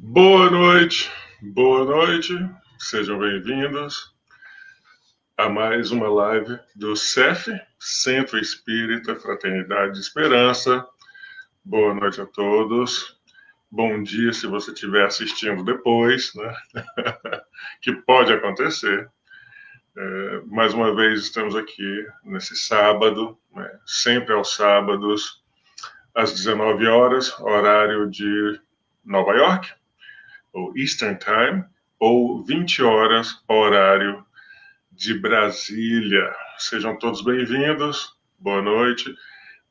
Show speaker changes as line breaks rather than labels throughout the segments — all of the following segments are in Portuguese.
Boa noite, sejam bem-vindos a mais uma live do CEF, Centro Espírita Fraternidade e Esperança. Boa noite a todos, bom dia se você estiver assistindo depois, né? Que pode acontecer. Mais uma vez estamos aqui nesse sábado, né? Sempre aos sábados, às 19 horas, horário de Nova York, ou Eastern Time, ou 20 horas, horário de Brasília. Sejam todos bem-vindos, boa noite.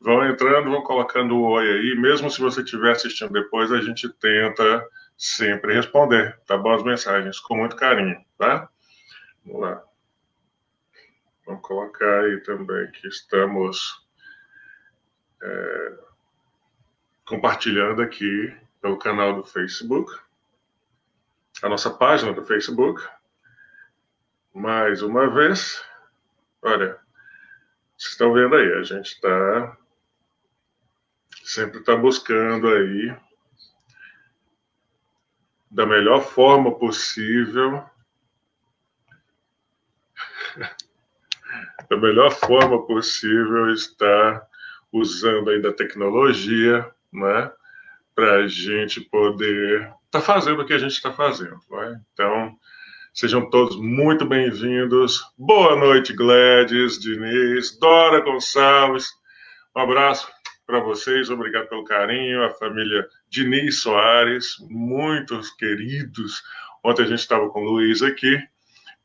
Vão entrando, vão colocando o oi aí. Mesmo se você estiver assistindo depois, a gente tenta sempre responder, tá bom? As mensagens, com muito carinho, tá? Vamos lá. Vamos colocar aí também que estamos compartilhando aqui pelo canal do Facebook, a nossa página do Facebook. Mais uma vez, olha, vocês estão vendo aí, a gente sempre está buscando aí da melhor forma possível, estar usando aí da tecnologia, né, para a gente poder estar fazendo o que a gente está fazendo, né? Então, sejam todos muito bem-vindos. Boa noite, Gladys, Diniz, Dora Gonçalves. Um abraço para vocês, obrigado pelo carinho. A família Diniz Soares, muitos queridos. Ontem a gente estava com o Luiz aqui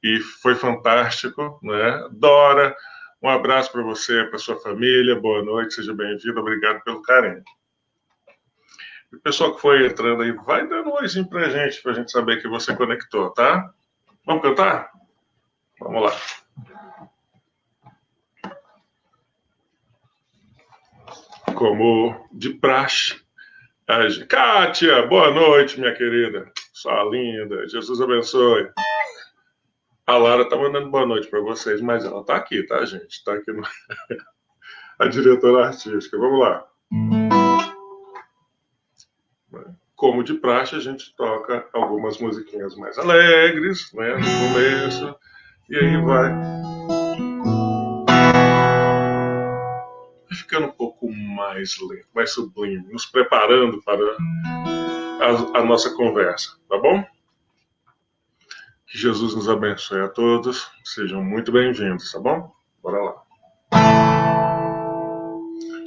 e foi fantástico, né? Dora, um abraço para você, para sua família. Boa noite, seja bem-vindo, obrigado pelo carinho. E o pessoal que foi entrando aí, vai dando um oizinho para a gente saber que você conectou, tá? Vamos cantar? Vamos lá. Como de praxe. Kátia, boa noite, minha querida. Sua linda. Jesus abençoe. A Lara tá mandando boa noite para vocês, mas ela tá aqui, tá, gente? Tá aqui a diretora artística. Vamos lá. Como de praxe, a gente toca algumas musiquinhas mais alegres, né, no começo, e aí vai ficando um pouco mais lento, mais sublime, nos preparando para a nossa conversa, tá bom? Que Jesus nos abençoe a todos, sejam muito bem-vindos, tá bom? Bora lá.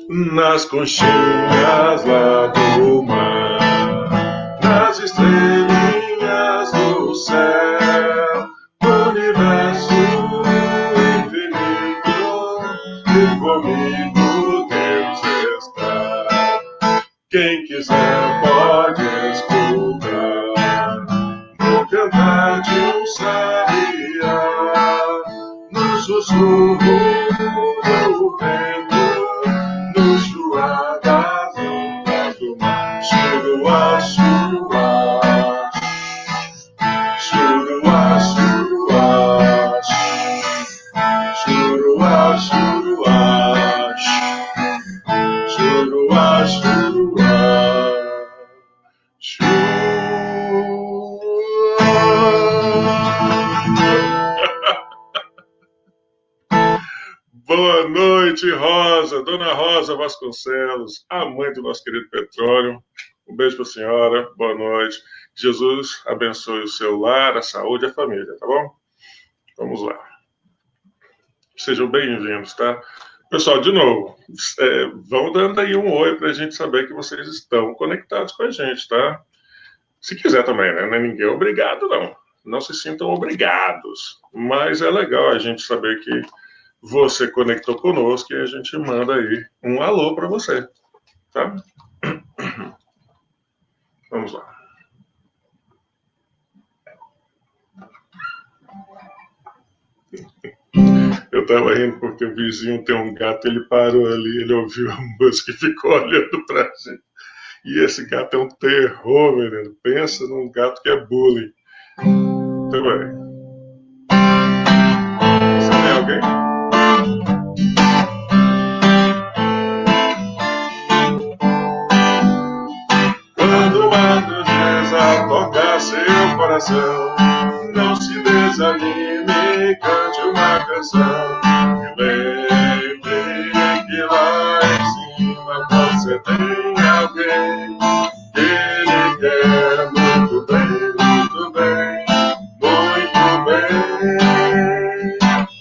Nas conchinhas lá do mar, nas estrelinhas do céu, no universo infinito, e comigo Deus está. Quem quiser pode escutar no cantar de um sabiá, no sussurro do vento, no chuar das ondas do mar. Churuá, churuá, churuá, churuá, churuá, churuá, churuá, churuá. Boa noite, Rosa, Dona Rosa Vasconcelos, a mãe do nosso querido Petróleo. Um beijo para a senhora, boa noite. Jesus abençoe o seu lar, a saúde e a família, tá bom? Vamos lá. Sejam bem-vindos, tá? Pessoal, de novo, vão dando aí um oi para a gente saber que vocês estão conectados com a gente, tá? Se quiser também, né? Não é ninguém obrigado, não. Não se sintam obrigados. Mas é legal a gente saber que você conectou conosco e a gente manda aí um alô para você, tá? Vamos lá. Eu tava rindo porque o vizinho tem um gato, ele parou ali, ele ouviu a música e ficou olhando pra gente. E esse gato é um terror, menino. Pensa num gato que é bullying. Muito bem. Você tem alguém? Quando o mar nos possa tocar seu coração. Não se desanime, cante uma canção. E lembre que lá em cima você tem alguém que lhe quer muito bem, muito bem, muito bem.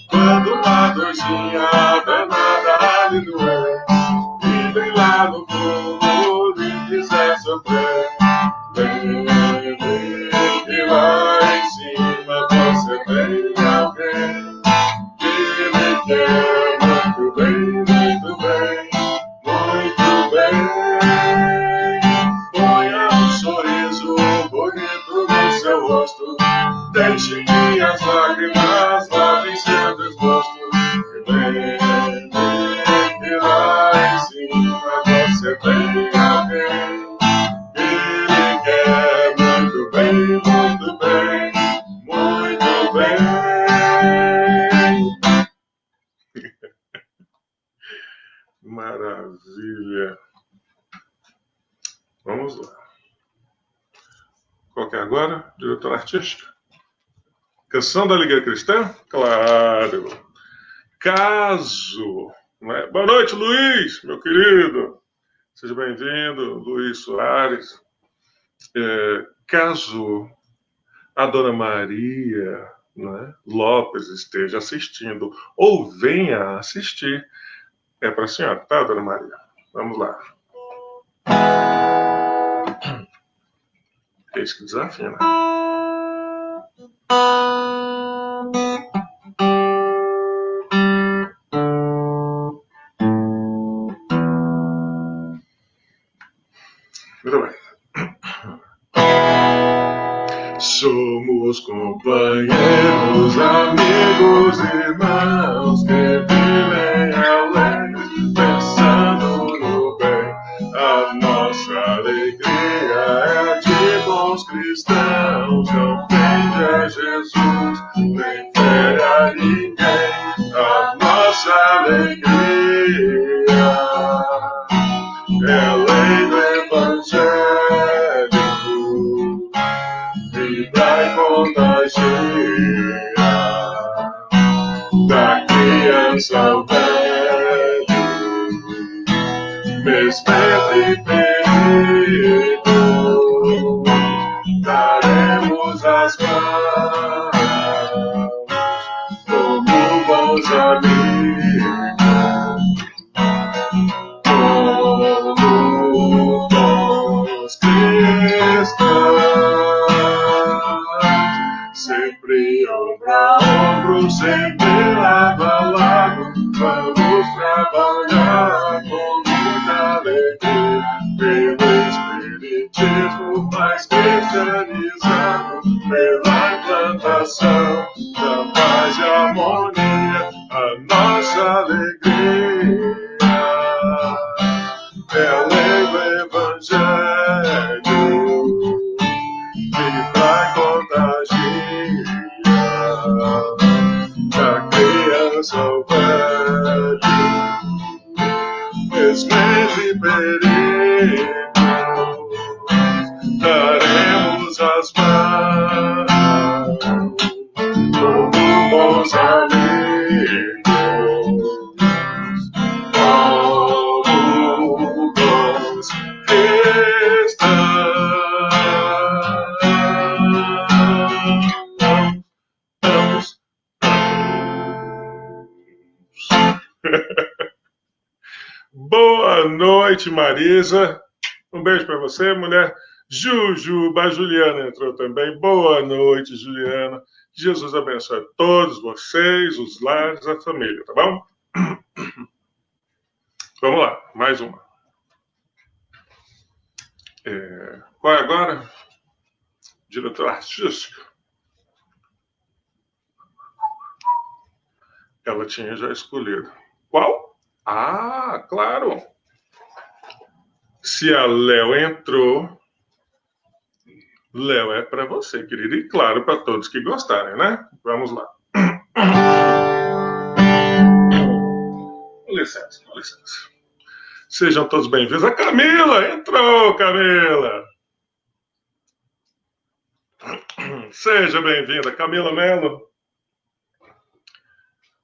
Quando uma dorzinha danada lhe doer, e vem lá no fundo lhe quiser sofrer, lembre que lá em cima você tem alguém que lhe quer muito bem, muito bem, muito bem. Ponha um sorriso bonito no seu rosto, deixe que as lágrimas lavem seu desgosto. Lembre que lá em cima você tem alguém que lhe quer muito bem, muito bem, muito bem. Maravilha. Vamos lá. Qual que é agora? Diretor artístico? Canção da Liga Cristã? Claro. Caso. Né? Boa noite, Luiz, meu querido. Seja bem-vindo, Luiz Soares. Caso a Dona Maria, né, Lopes esteja assistindo ou venha assistir, é para a senhora, tá, Dona Maria? Vamos lá. É isso que desafia, né? Muito bem. Somos companheiros, amigos, irmãos que vivem além, pensando no bem. A nossa alegria é de bons cristãos, não tende a Jesus, nem fere a ninguém. A nossa alegria é a lei do Evangelho, vibra e contagia, da criança ao velho, mesmo entre perigos, daremos as mãos como bons amigos. Como bons cristãos, sempre ombro a ombro, sempre lado a lado, vamos trabalhar com muita alegria, pelo espiritismo mais cristianizado, pela implantação da paz e harmonia, a nossa alegria é a lei do Evangelho, vibra e contagia, da criança ao velho, mesmo entre perigos, daremos as mãos como bons amigos. Boa noite, Marisa. Um beijo para você, mulher. Jujuba, Juliana entrou também. Boa noite, Juliana. Jesus abençoe a todos vocês, os lares, a família, tá bom? Vamos lá, mais uma. Qual é agora? Diretor artístico. Ela tinha já escolhido. Qual? Ah, claro. Se a Léo entrou, Léo é para você, querido. E claro, para todos que gostarem, né? Vamos lá. Com licença, com licença. Sejam todos bem-vindos. A Camila entrou, Camila. Seja bem-vinda, Camila Mello,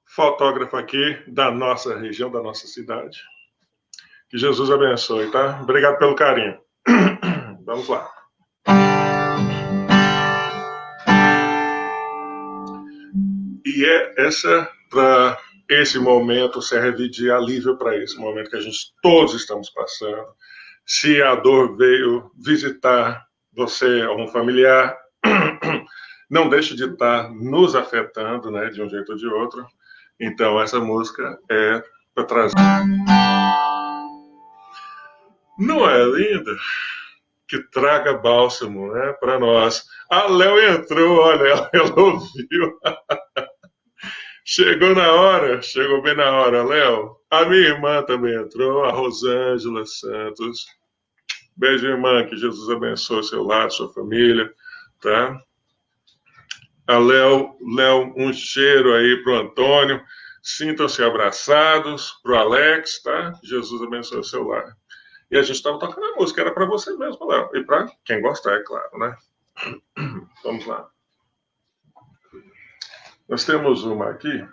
fotógrafa aqui da nossa região, da nossa cidade. Que Jesus abençoe, tá? Obrigado pelo carinho. Vamos lá. E essa para esse momento serve de alívio para esse momento que a gente todos estamos passando. Se a dor veio visitar você ou um familiar, não deixe de estar nos afetando, né, de um jeito ou de outro. Então, essa música é para trazer. Não é linda? Que traga bálsamo, né, para nós. A Léo entrou, olha, ela ouviu. Chegou na hora, chegou bem na hora, Léo. A minha irmã também entrou, a Rosângela Santos. Beijo, irmã, que Jesus abençoe seu lar, sua família, tá? A Léo, um cheiro aí pro Antônio. Sintam-se abraçados, pro Alex, tá? Jesus abençoe o seu lar. E a gente estava tocando a música, era para você mesmo, Léo. E para quem gostar, é claro, né? Vamos lá. Nós temos uma aqui.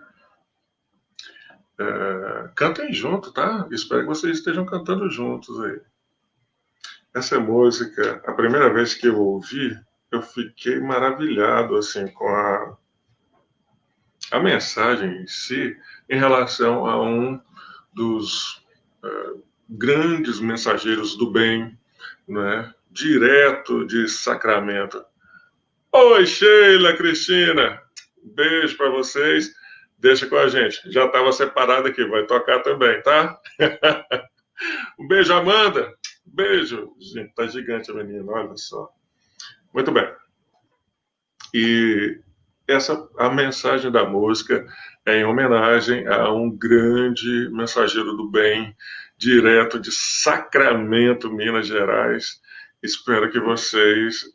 Cantem junto, tá? Espero que vocês estejam cantando juntos aí. Essa música, a primeira vez que eu ouvi, eu fiquei maravilhado assim com a mensagem em si, em relação a um dos grandes mensageiros do bem, né? Direto de Sacramento. Oi, Sheila, Cristina, beijo para vocês. Deixa com a gente. Já estava separado aqui, vai tocar também, tá? Um beijo, Amanda. Beijo. Gente, tá gigante a menina, olha só. Muito bem. E a mensagem da música é em homenagem a um grande mensageiro do bem, direto de Sacramento, Minas Gerais. Espero que vocês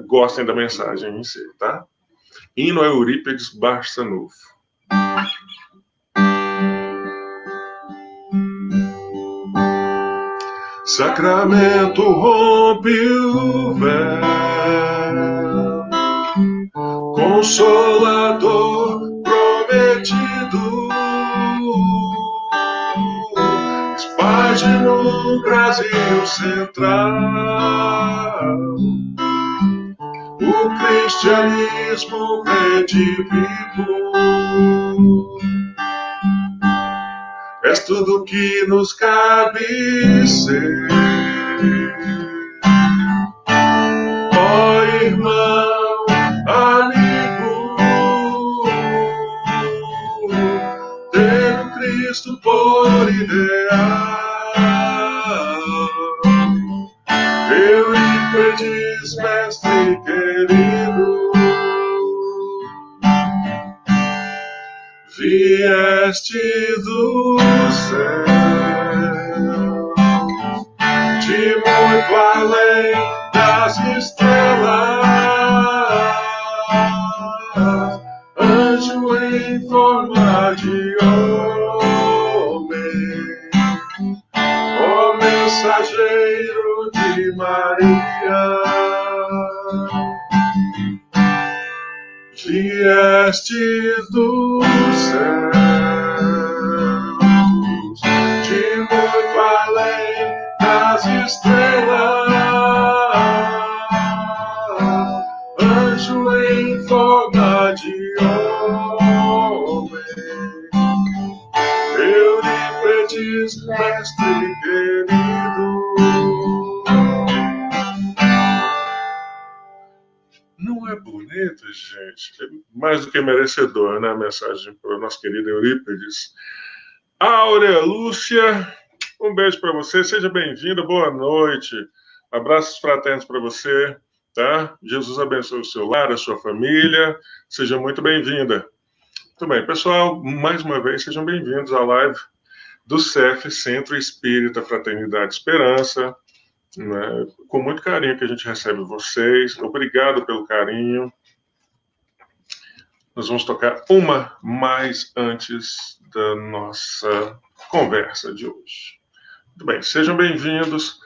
gostem da mensagem em si, tá? Hino a Eurípides Barçanufo. Sacramento rompe o véu, Consolador prometido, expande no Brasil central o cristianismo redivivo. És tudo que nos cabe ser, ó irmão, amigo, tendo Cristo por ideal. Eurípides, mestre querido, vieste do céu, de muito além das estrelas, anjo em forma de homem, ó mensageiro de Maria. Vieste do céu, de muito além das estrelas, anjo em forma de homem, Eurípides, mestre querido. Não é bonito, gente? É mais do que merecedor, né? A mensagem para o nosso querido Eurípides. Áurea Lúcia, um beijo para você, seja bem-vinda, boa noite. Abraços fraternos para você, tá? Jesus abençoe o seu lar, a sua família, seja muito bem-vinda. Muito bem, pessoal, mais uma vez, sejam bem-vindos à live do CEF, Centro Espírita Fraternidade e Esperança. Né? Com muito carinho que a gente recebe vocês. Obrigado pelo carinho. Nós vamos tocar uma mais antes da nossa conversa de hoje. Muito bem, sejam bem-vindos.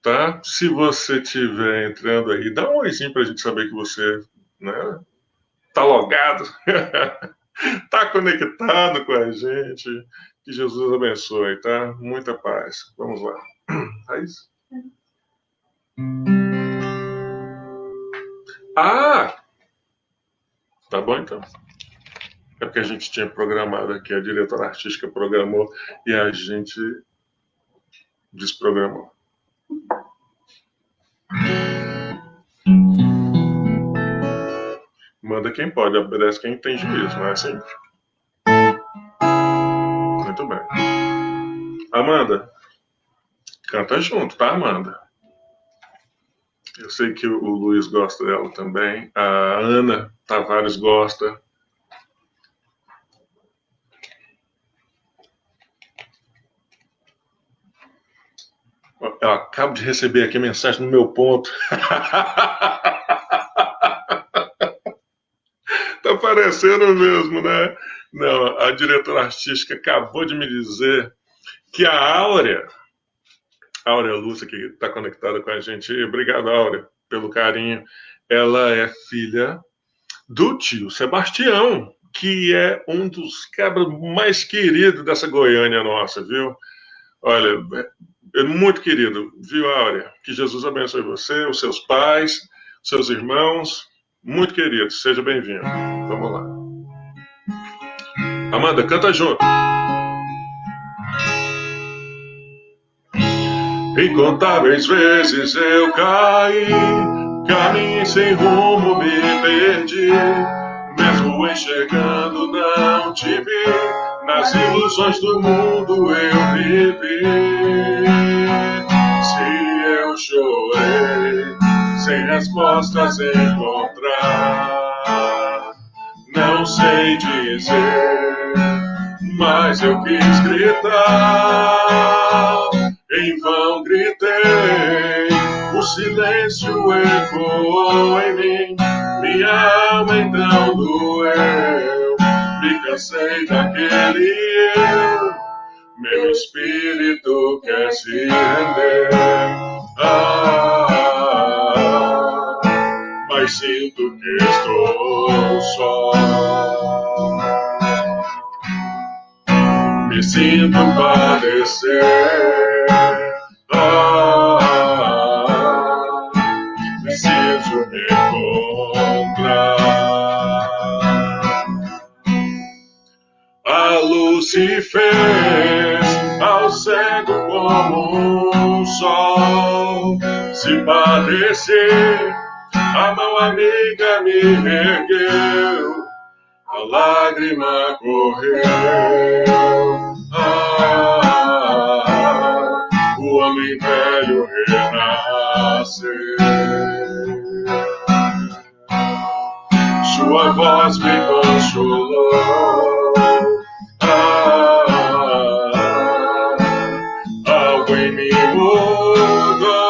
tá? Se você estiver entrando aí, dá um oizinho para a gente saber que você, né, tá logado, tá conectado com a gente. Que Jesus abençoe, tá? Muita paz. Vamos lá. Raiz? Ah! Tá bom, então. É porque a gente tinha programado aqui, a diretora artística programou e a gente desprogramou. Manda quem pode, obedece quem tem juízo, não é assim? Muito bem. Amanda, canta junto, tá, Amanda? Eu sei que o Luiz gosta dela também. A Ana Tavares gosta. Eu acabo de receber aqui mensagem no meu ponto. Tá parecendo mesmo, né? Não, a diretora artística acabou de me dizer que a Áurea Lúcia, que está conectada com a gente, obrigado, Áurea, pelo carinho. Ela é filha do tio Sebastião, que é um dos cabras mais queridos dessa Goiânia nossa, viu? Olha, é muito querido, viu, Áurea? Que Jesus abençoe você, os seus pais, seus irmãos, muito querido, seja bem-vindo. Vamos lá. Amanda, canta junto. Incontáveis vezes eu caí, caminhei sem rumo, me perdi. Mesmo enxergando não te vi, nas ilusões do mundo eu vivi. Se eu chorei, sem respostas encontrar, não sei dizer, mas eu quis gritar. Em vão gritei, o silêncio ecoou em mim, minha alma então doeu, me cansei daquele eu, meu espírito quer se render. Mas sinto que estou só, me sinto padecer. Preciso me encontrar. A luz se fez ao cego como um sol. Se padecer, a mão amiga me ergueu, a lágrima correu. O homem velho renasceu. Sua voz me consolou. Algo em mim mudou.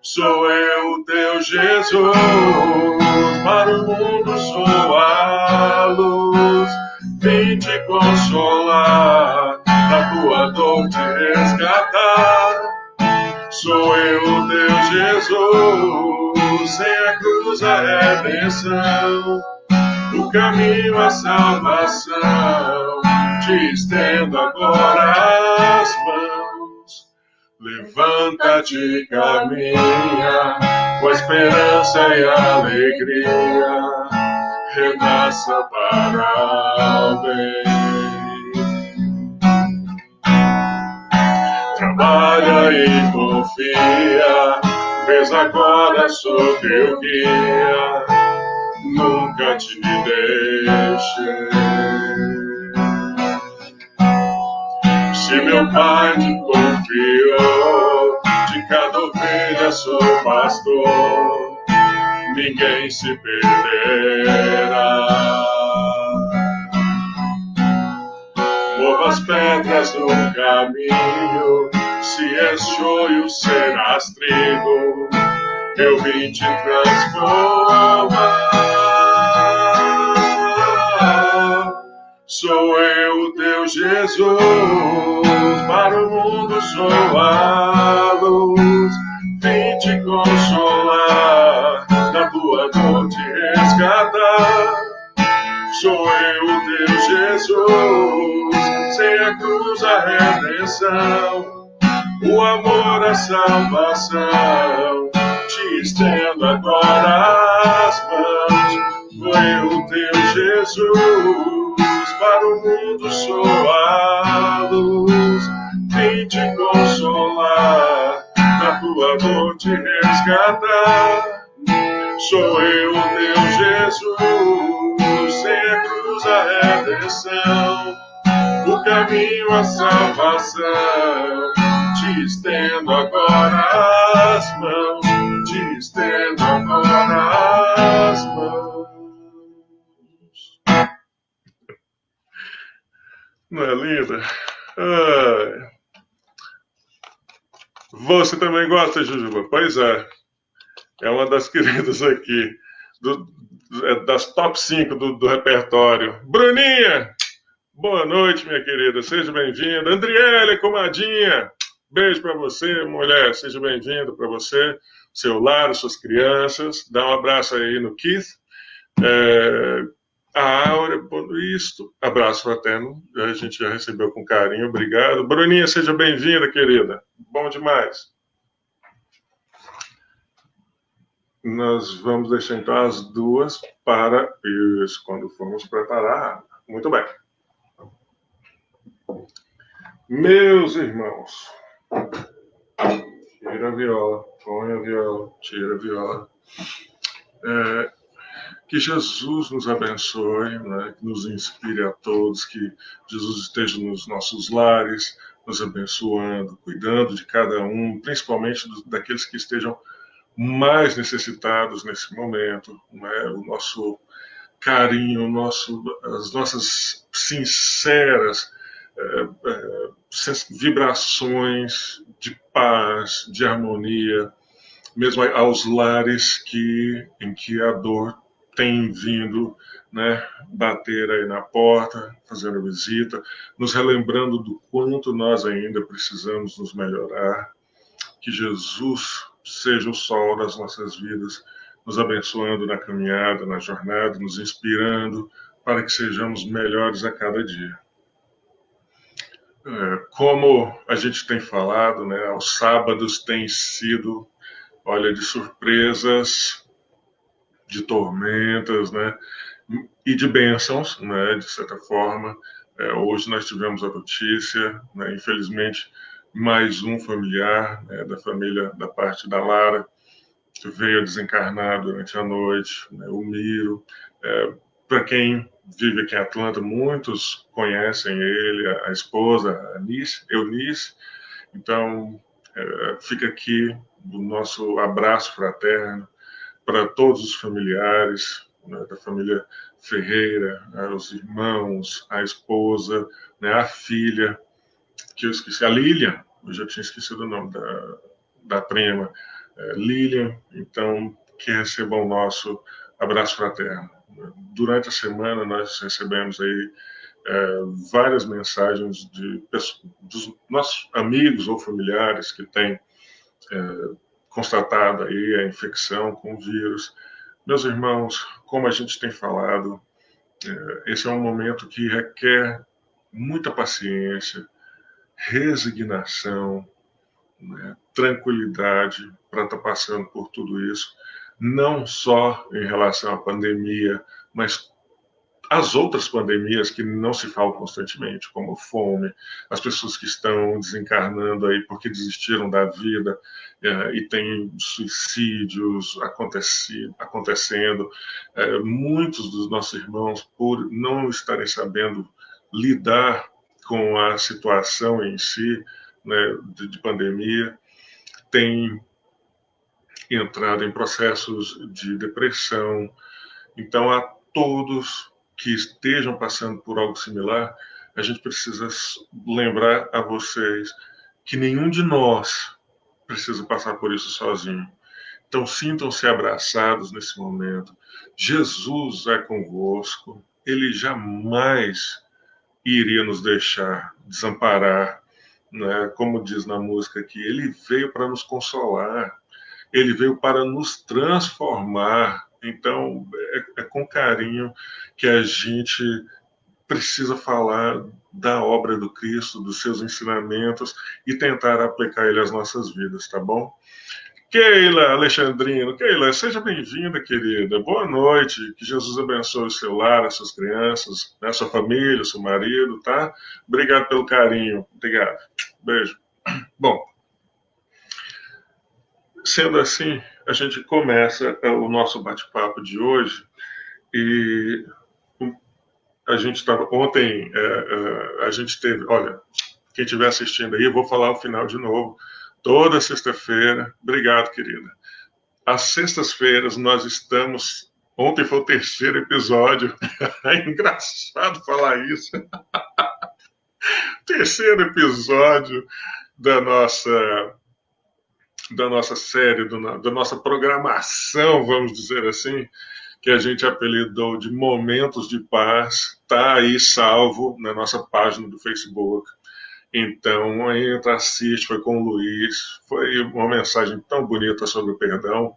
Sou eu, teu Jesus. Para o mundo sou a luz. Vim te consolar, da tua dor te resgatar. Sou eu, teu Jesus, sem a cruz a redenção, o caminho à salvação. Te estendo agora as mãos, levanta-te e caminha, com a esperança e a alegria, renasça para o bem. Trabalha e confia, vês agora sou teu guia, nunca te deixei. Se meu pai te confiou, de cada ovelha sou pastor, ninguém se perderá. Mova as pedras no caminho, se és joio serás trigo, eu vim te transformar. Sou eu, teu Deus Jesus, para o mundo sou a luz. Vim te consolar, da tua dor te resgatar. Sou eu, Deus Jesus, sem a cruz a redenção, o amor a salvação. Te estendo agora as mãos. Sou eu, Deus Jesus, para o mundo sou a luz. Vim te consolar, da tua dor te resgatar. Sou eu, Deus Jesus, sem a cruz a redenção, o caminho à salvação. Te estendo agora as mãos, te estendo agora as mãos. Não é linda? Você também gosta, Jujuba? Pois é. É uma das queridas aqui, das top 5 do repertório. Bruninha, boa noite, minha querida, seja bem-vinda. Andriele, comadinha, beijo para você, mulher, seja bem-vinda para você, seu lar, suas crianças. Dá um abraço aí no Keith. A Áurea, isto, abraço fraterno, a gente já recebeu com carinho, obrigado. Bruninha, seja bem-vinda, querida, bom demais. Nós vamos deixar então as duas para isso, quando formos preparar. Muito bem. Meus irmãos, tira a viola, põe a viola, tira a viola. Que Jesus nos abençoe, né? Que nos inspire a todos, que Jesus esteja nos nossos lares, nos abençoando, cuidando de cada um, principalmente daqueles que estejam mais necessitados nesse momento, né? O nosso carinho, as nossas sinceras vibrações de paz, de harmonia, mesmo aos lares em que a dor tem vindo, né, bater aí na porta, fazendo visita, nos relembrando do quanto nós ainda precisamos nos melhorar. Que Jesus seja o sol das nossas vidas, nos abençoando na caminhada, na jornada, nos inspirando para que sejamos melhores a cada dia. Como a gente tem falado, né, aos sábados tem sido, olha, de surpresas, de tormentas, né, e de bênçãos, né, de certa forma. Hoje nós tivemos a notícia, né, infelizmente, mais um familiar, né, da família da parte da Lara, que veio a desencarnar durante a noite, né, o Miro. Para quem vive aqui em Atlanta, muitos conhecem ele, a esposa, a Eunice. Então, fica aqui o nosso abraço fraterno para todos os familiares, né, da família Ferreira, os irmãos, a esposa, né, a filha, que eu esqueci, a Lilian, eu já tinha esquecido o nome da prima, Lilian. Então, que recebam o nosso abraço fraterno. Durante a semana, nós recebemos aí várias mensagens dos nossos amigos ou familiares que têm constatado aí a infecção com o vírus. Meus irmãos, como a gente tem falado, esse é um momento que requer muita paciência, resignação, né, tranquilidade para estar passando por tudo isso, não só em relação à pandemia, mas as outras pandemias que não se falam constantemente, como fome, as pessoas que estão desencarnando aí porque desistiram da vida, e tem suicídios acontecendo, muitos dos nossos irmãos, por não estarem sabendo lidar com a situação em si, né, de pandemia, têm entrado em processos de depressão. Então, a todos que estejam passando por algo similar, a gente precisa lembrar a vocês que nenhum de nós precisa passar por isso sozinho. Então, sintam-se abraçados nesse momento. Jesus é convosco. Ele jamais iria nos deixar desamparar, né? Como diz na música aqui, ele veio para nos consolar, ele veio para nos transformar. Então, é com carinho que a gente precisa falar da obra do Cristo, dos seus ensinamentos e tentar aplicar ele às nossas vidas, tá bom? Keila Alexandrino, Keila, seja bem-vinda, querida. Boa noite. Que Jesus abençoe o seu lar, as suas crianças, a sua família, o seu marido, tá? Obrigado pelo carinho. Obrigado. Beijo. Bom, sendo assim, a gente começa o nosso bate-papo de hoje e a gente estava ontem, a gente teve, olha, quem estiver assistindo aí, eu vou falar o final de novo. Toda sexta-feira. Obrigado, querida. Às sextas-feiras nós estamos. Ontem foi o terceiro episódio. É engraçado falar isso. Terceiro episódio da nossa série, da nossa programação, vamos dizer assim, que a gente apelidou de Momentos de Paz. Está aí salvo na nossa página do Facebook. Então, entra, assiste, foi com o Luiz. Foi uma mensagem tão bonita sobre o perdão.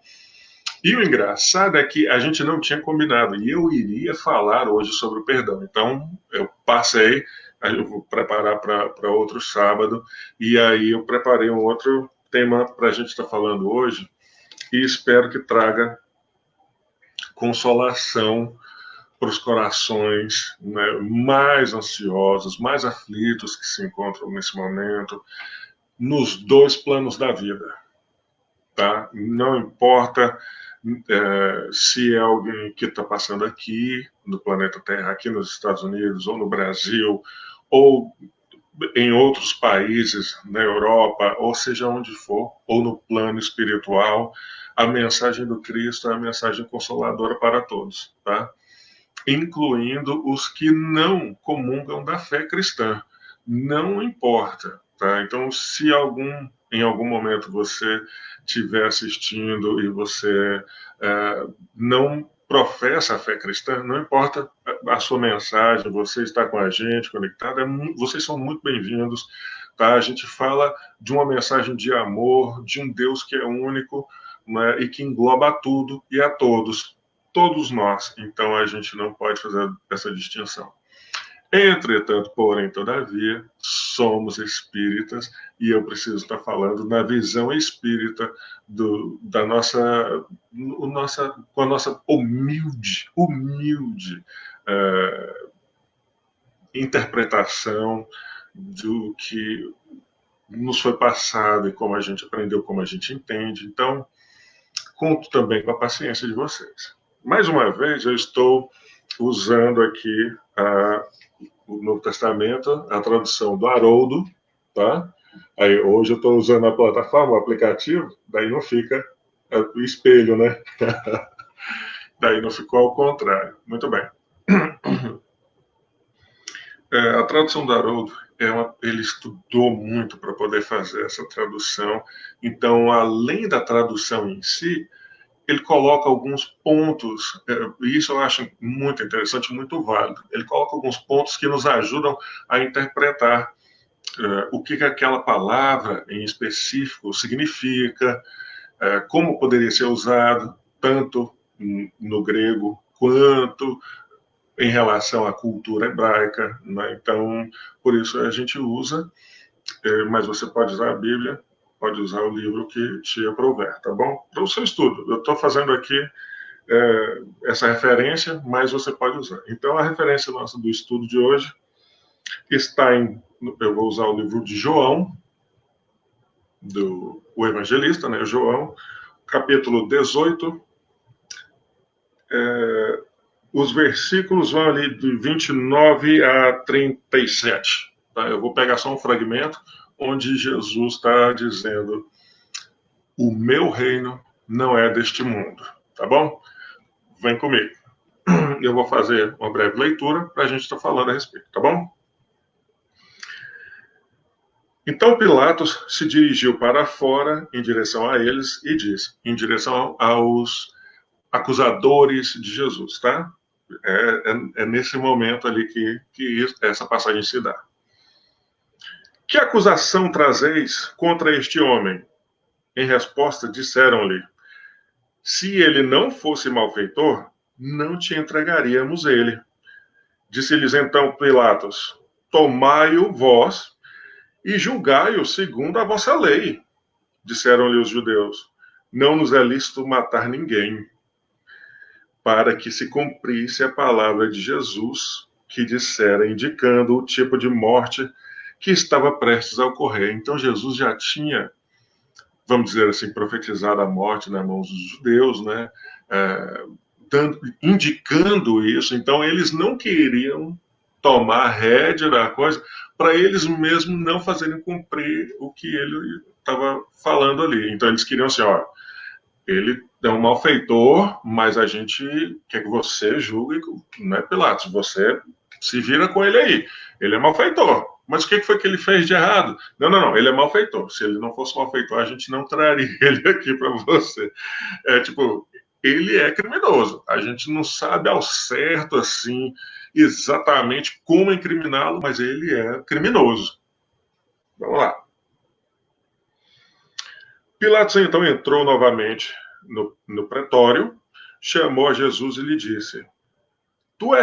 E o engraçado é que a gente não tinha combinado, e eu iria falar hoje sobre o perdão. Então, eu passei, eu vou preparar para outro sábado, e aí eu preparei um outro tema para a gente estar falando hoje, e espero que traga consolação para os corações, né, mais ansiosos, mais aflitos que se encontram nesse momento, nos dois planos da vida. Tá? Não importa se é alguém que está passando aqui no planeta Terra, aqui nos Estados Unidos, ou no Brasil, ou em outros países, na Europa, ou seja onde for, ou no plano espiritual, a mensagem do Cristo é a mensagem consoladora para todos, tá? Incluindo os que não comungam da fé cristã. Não importa, tá? Então, se em algum momento você estiver assistindo e você não professa a fé cristã, não importa a sua mensagem, você está com a gente conectado, vocês são muito bem-vindos, tá? A gente fala de uma mensagem de amor, de um Deus que é único, né, e que engloba tudo e a todos nós. Então a gente não pode fazer essa distinção. Entretanto, porém, todavia, somos espíritas e eu preciso estar falando na visão espírita com a nossa humilde interpretação do que nos foi passado e como a gente aprendeu, como a gente entende. Então, conto também com a paciência de vocês. Mais uma vez, eu estou usando aqui o Novo Testamento, a tradução do Haroldo, tá? Aí, hoje eu estou usando a plataforma, o aplicativo, daí não fica o espelho, né? Daí não ficou ao contrário. Muito bem. A tradução do Haroldo, ele estudou muito para poder fazer essa tradução. Então, além da tradução em si, ele coloca alguns pontos, e isso eu acho muito interessante, muito válido. Ele coloca alguns pontos que nos ajudam a interpretar o que aquela palavra em específico significa, como poderia ser usado, tanto no grego quanto em relação à cultura hebraica, né? Então, por isso a gente usa, mas você pode usar a Bíblia, pode usar o livro que te aprouver, tá bom? Para o seu estudo. Eu estou fazendo aqui essa referência, mas você pode usar. Então, a referência nossa do estudo de hoje está eu vou usar o livro de João, o evangelista, né, João, capítulo 18, os versículos vão ali de 29 a 37. Tá? Eu vou pegar só um fragmento onde Jesus está dizendo: o meu reino não é deste mundo, tá bom? Vem comigo. Eu vou fazer uma breve leitura para a gente estar falando a respeito, tá bom? Então Pilatos se dirigiu para fora em direção a eles e disse, em direção aos acusadores de Jesus, tá? É nesse momento ali que essa passagem se dá. Que acusação trazeis contra este homem? Em resposta, disseram-lhe: se ele não fosse malfeitor, não te entregaríamos ele. Disse-lhes então Pilatos: tomai-o vós e julgai-o segundo a vossa lei. Disseram-lhe os judeus: não nos é lícito matar ninguém, para que se cumprisse a palavra de Jesus, que dissera, indicando o tipo de morte que estava prestes a ocorrer. Então Jesus já tinha, vamos dizer assim, profetizado a morte nas mãos dos judeus, né? Indicando isso. Então eles não queriam tomar rédea da coisa para eles mesmos não fazerem cumprir o que ele estava falando ali. Então eles queriam assim, ó, ele é um malfeitor, mas a gente quer que você julgue, não é Pilatos, você se vira com ele aí. Ele é malfeitor. Mas o que foi que ele fez de errado? Não, ele é malfeitor. Se ele não fosse malfeitor, a gente não traria ele aqui para você. Tipo, ele é criminoso. A gente não sabe ao certo, assim, exatamente como incriminá-lo, mas ele é criminoso. Vamos lá. Pilatos então entrou novamente no pretório, chamou a Jesus e lhe disse: tu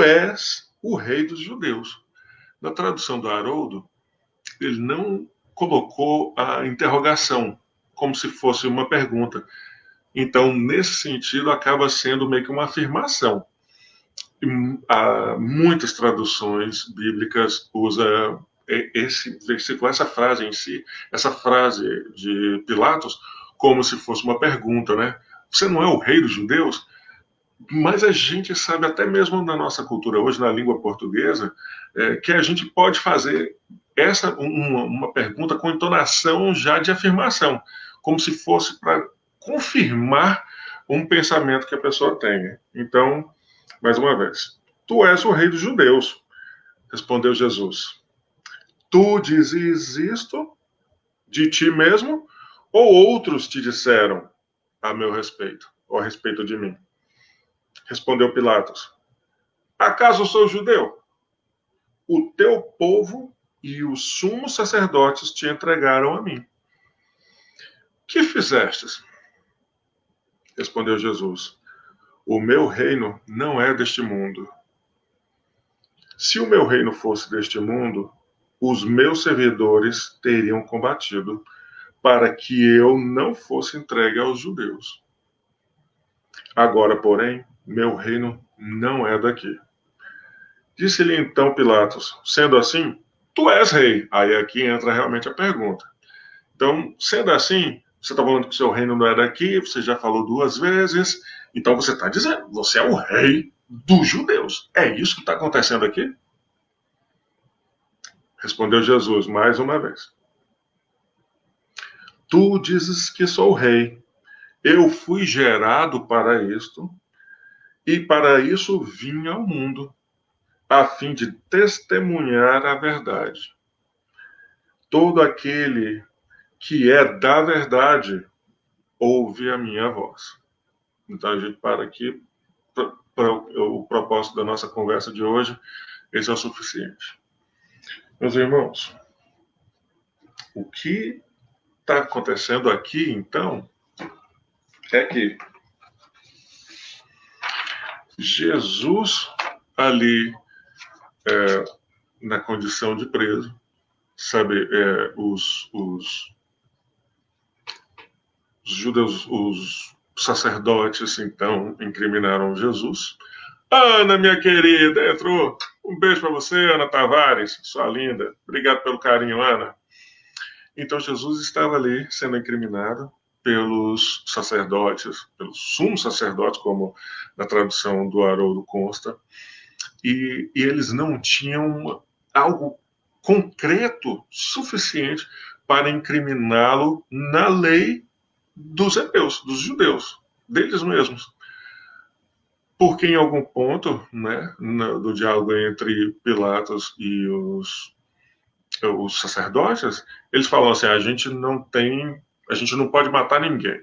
és o rei dos judeus. Na tradução do Haroldo, ele não colocou a interrogação como se fosse uma pergunta. Então, nesse sentido, acaba sendo meio que uma afirmação. Muitas traduções bíblicas usam esse versículo, essa frase em si, essa frase de Pilatos, como se fosse uma pergunta, né? Você não é o rei dos judeus? Mas a gente sabe, até mesmo na nossa cultura hoje, na língua portuguesa, que a gente pode fazer uma pergunta com entonação já de afirmação, como se fosse para confirmar um pensamento que a pessoa tenha. Então, mais uma vez, tu és o rei dos judeus, respondeu Jesus. Tu dizes isto de ti mesmo, ou outros te disseram a meu respeito, ou a respeito de mim? Respondeu Pilatos: acaso sou judeu? O teu povo e os sumos sacerdotes te entregaram a mim. Que fizestes? Respondeu Jesus: o meu reino não é deste mundo. Se o meu reino fosse deste mundo, os meus servidores teriam combatido para que eu não fosse entregue aos judeus. Agora, porém, meu reino não é daqui. Disse-lhe então Pilatos: sendo assim, tu és rei. Aí aqui entra realmente a pergunta. Então, sendo assim, você está falando que o seu reino não é daqui, você já falou 2 vezes, então você está dizendo, você é o rei dos judeus. É isso que está acontecendo aqui? Respondeu Jesus mais uma vez: tu dizes que sou rei. Eu fui gerado para isto, e para isso vim ao mundo, a fim de testemunhar a verdade. Todo aquele que é da verdade ouve a minha voz. Então a gente para aqui. Para o propósito da nossa conversa de hoje, esse é o suficiente. Meus irmãos, o que está acontecendo aqui, então, é que Jesus, ali, na condição de preso, sabe, os judeus, os sacerdotes, então, incriminaram Jesus. Ana, minha querida, entrou. Um beijo para você, Ana Tavares, sua linda. Obrigado pelo carinho, Ana. Então, Jesus estava ali sendo incriminado pelos sacerdotes, pelos sumos sacerdotes, como na tradução do Haroldo consta, e eles não tinham algo concreto suficiente para incriminá-lo na lei dos hebreus, dos judeus, deles mesmos. Porque em algum ponto, né, do diálogo entre Pilatos e os sacerdotes, eles falam assim: a gente não pode matar ninguém.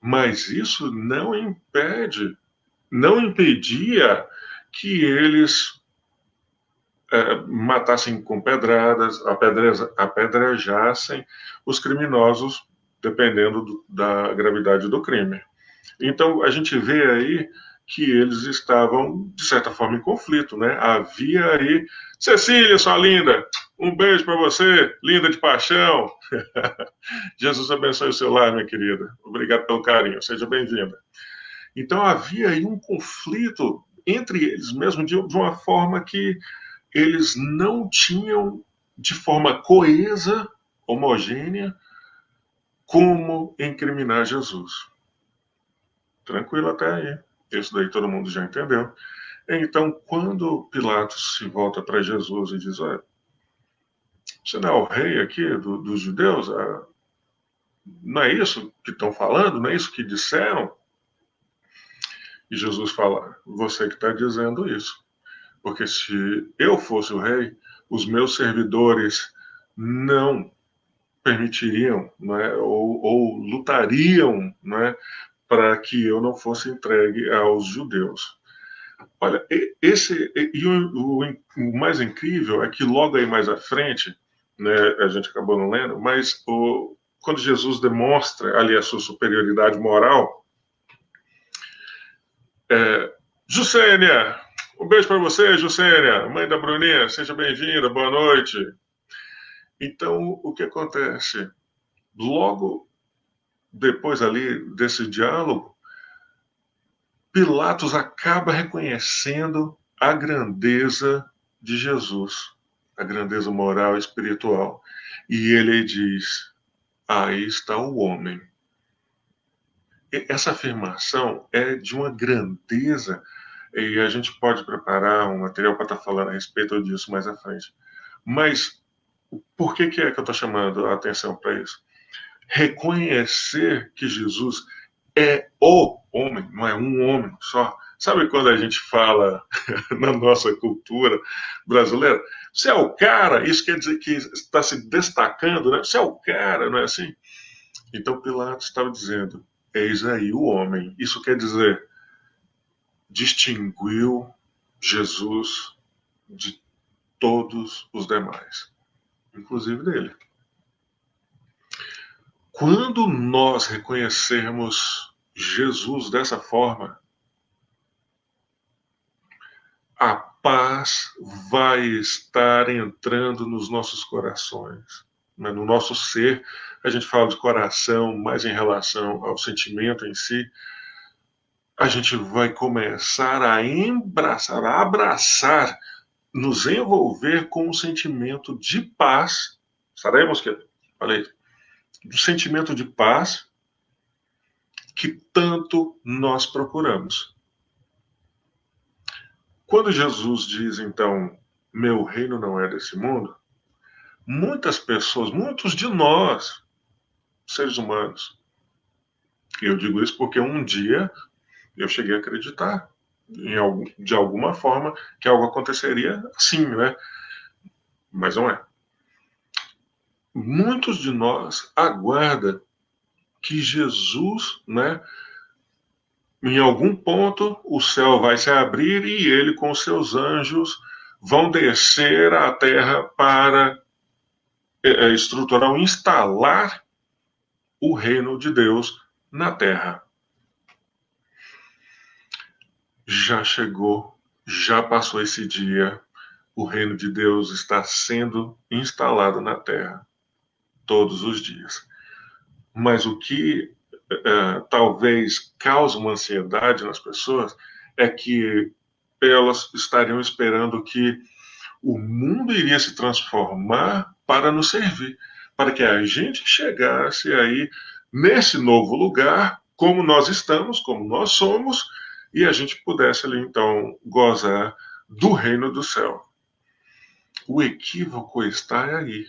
Mas isso não impede não impedia que eles matassem com pedradas, apedrejassem os criminosos, dependendo da gravidade do crime. Então, a gente vê aí que eles estavam, de certa forma, em conflito, né? Havia aí, Cecília, sua linda, um beijo para você, linda de paixão. Jesus abençoe o seu lar, minha querida. Obrigado pelo carinho, seja bem-vinda. Então, havia aí um conflito entre eles mesmo, de uma forma que eles não tinham, de forma coesa, homogênea, como incriminar Jesus. Tranquilo até aí. Isso daí todo mundo já entendeu. Então, quando Pilatos se volta para Jesus e diz: olha, você não é o rei aqui dos judeus? Não é isso que estão falando? Não é isso que disseram? E Jesus fala: você que está dizendo isso. Porque se eu fosse o rei, os meus servidores não permitiriam, né, ou lutariam, né, para que eu não fosse entregue aos judeus. Olha, o mais incrível é que logo aí mais à frente, né, a gente acabou não lendo, mas quando Jesus demonstra ali a sua superioridade moral, Juscênia, um beijo para você, Juscênia, mãe da Bruninha, seja bem-vinda, boa noite. Então, o que acontece? Logo depois ali desse diálogo, Pilatos acaba reconhecendo a grandeza de Jesus, a grandeza moral e espiritual. E ele diz: aí está o homem. E essa afirmação é de uma grandeza, e a gente pode preparar um material para estar falando a respeito disso mais à frente. Mas por que é que eu estou chamando a atenção para isso? Reconhecer que Jesus é o homem, não é um homem só. Sabe quando a gente fala na nossa cultura brasileira, você é o cara, isso quer dizer que está se destacando, né? Você é o cara, não é assim? Então Pilatos estava dizendo: eis aí o homem. Isso quer dizer, distinguiu Jesus de todos os demais, inclusive dele. Quando nós reconhecermos Jesus dessa forma, a paz vai estar entrando nos nossos corações, né? No nosso ser. A gente fala de coração mais em relação ao sentimento em si. A gente vai começar a embraçar, a abraçar, nos envolver com um sentimento de paz. Sabemos que falei do sentimento de paz que tanto nós procuramos. Quando Jesus diz, então, meu reino não é desse mundo, muitas pessoas, muitos de nós, seres humanos, e eu digo isso porque um dia eu cheguei a acreditar de alguma forma que algo aconteceria assim, né? Mas não é. Muitos de nós aguardam que Jesus, né, em algum ponto o céu vai se abrir e ele com seus anjos vão descer à terra para estruturar ou instalar o reino de Deus na terra. Já chegou, já passou esse dia, o reino de Deus está sendo instalado na terra todos os dias. Mas o que talvez cause uma ansiedade nas pessoas é que elas estariam esperando que o mundo iria se transformar para nos servir, para que a gente chegasse aí nesse novo lugar, como nós estamos, como nós somos, e a gente pudesse ali então gozar do reino do céu. O equívoco está aí,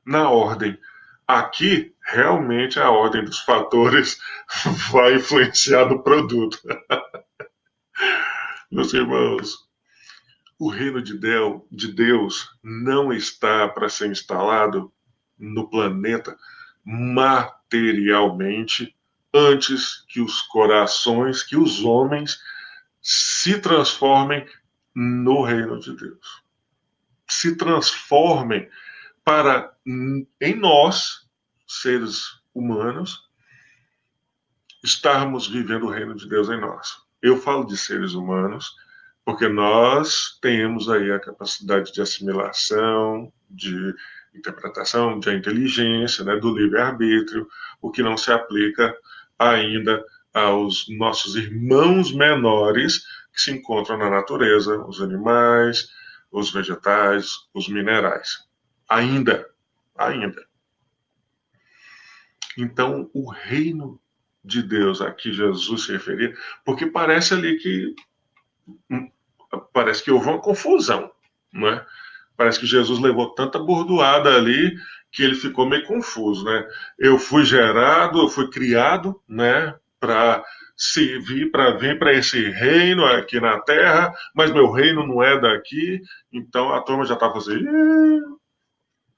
na ordem. Aqui, realmente, a ordem dos fatores vai influenciar no produto. Meus irmãos, o reino de Deus não está para ser instalado no planeta materialmente antes que os corações, que os homens se transformem no reino de Deus. Se transformem para, em nós, seres humanos, estarmos vivendo o reino de Deus em nós. Eu falo de seres humanos porque nós temos aí a capacidade de assimilação, de interpretação, de inteligência, né, do livre-arbítrio, o que não se aplica ainda aos nossos irmãos menores que se encontram na natureza, os animais, os vegetais, os minerais. Ainda. Então, o reino de Deus a que Jesus se referia, porque parece ali que houve uma confusão, não é? Parece que Jesus levou tanta bordoada ali que ele ficou meio confuso, né? Eu fui gerado, eu fui criado, né, para servir, para vir para esse reino aqui na Terra, mas meu reino não é daqui. Então a turma já estava assim,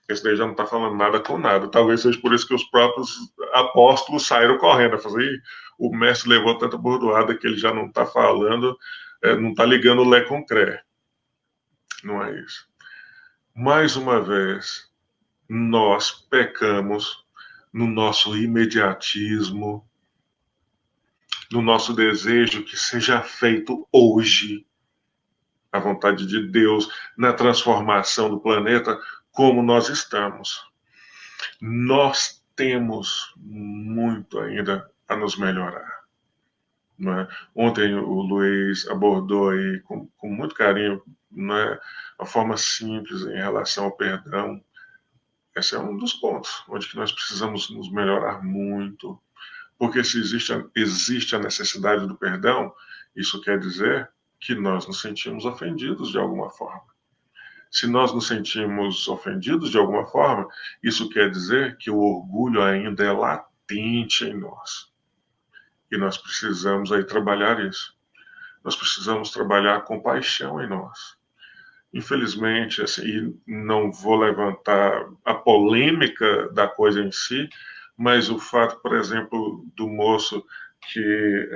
esse daí já não está falando nada com nada. Talvez seja por isso que os próprios apóstolos saíram correndo. Assim, o mestre levou tanta bordoada que ele já não está falando, não está ligando o Lé com Cré. Não é isso. Mais uma vez, nós pecamos no nosso imediatismo, no nosso desejo que seja feito hoje a vontade de Deus na transformação do planeta como nós estamos. Nós temos muito ainda a nos melhorar. Né? Ontem o Luiz abordou aí com muito carinho, né, a forma simples em relação ao perdão. Esse é um dos pontos onde que nós precisamos nos melhorar muito, porque se existe a necessidade do perdão, isso quer dizer que nós nos sentimos ofendidos de alguma forma. Se nós nos sentimos ofendidos de alguma forma, isso quer dizer que o orgulho ainda é latente em nós. E nós precisamos aí trabalhar isso. Nós precisamos trabalhar a compaixão em nós. Infelizmente, assim, não vou levantar a polêmica da coisa em si, mas o fato, por exemplo, do moço que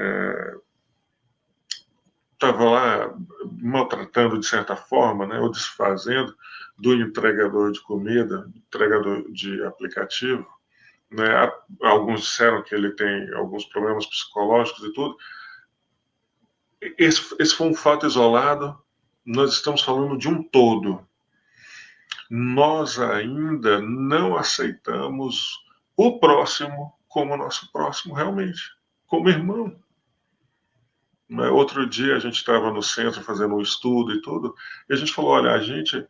estava lá maltratando de certa forma, né, ou desfazendo do entregador de comida, entregador de aplicativo, né, alguns disseram que ele tem alguns problemas psicológicos e tudo. Esse foi um fato isolado, nós estamos falando de um todo. Nós ainda não aceitamos o próximo como nosso próximo realmente, como irmão. Outro dia a gente estava no centro fazendo um estudo e tudo, e a gente falou, olha, a gente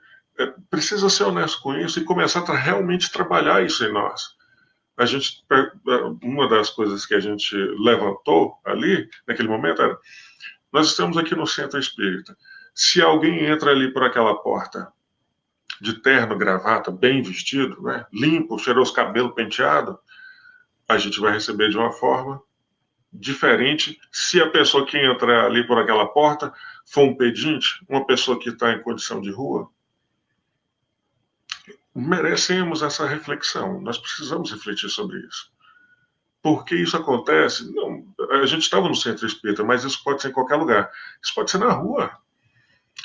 precisa ser honesto com isso e começar a realmente trabalhar isso em nós. Uma das coisas que a gente levantou ali, naquele momento, era, nós estamos aqui no centro espírita. Se alguém entra ali por aquela porta de terno, gravata, bem vestido, né, limpo, cheiroso cabelo penteado, a gente vai receber de uma forma diferente se a pessoa que entrar ali por aquela porta for um pedinte, uma pessoa que está em condição de rua. Merecemos essa reflexão, nós precisamos refletir sobre isso. Por que isso acontece? Não, a gente estava no centro espírita, mas isso pode ser em qualquer lugar. Isso pode ser na rua.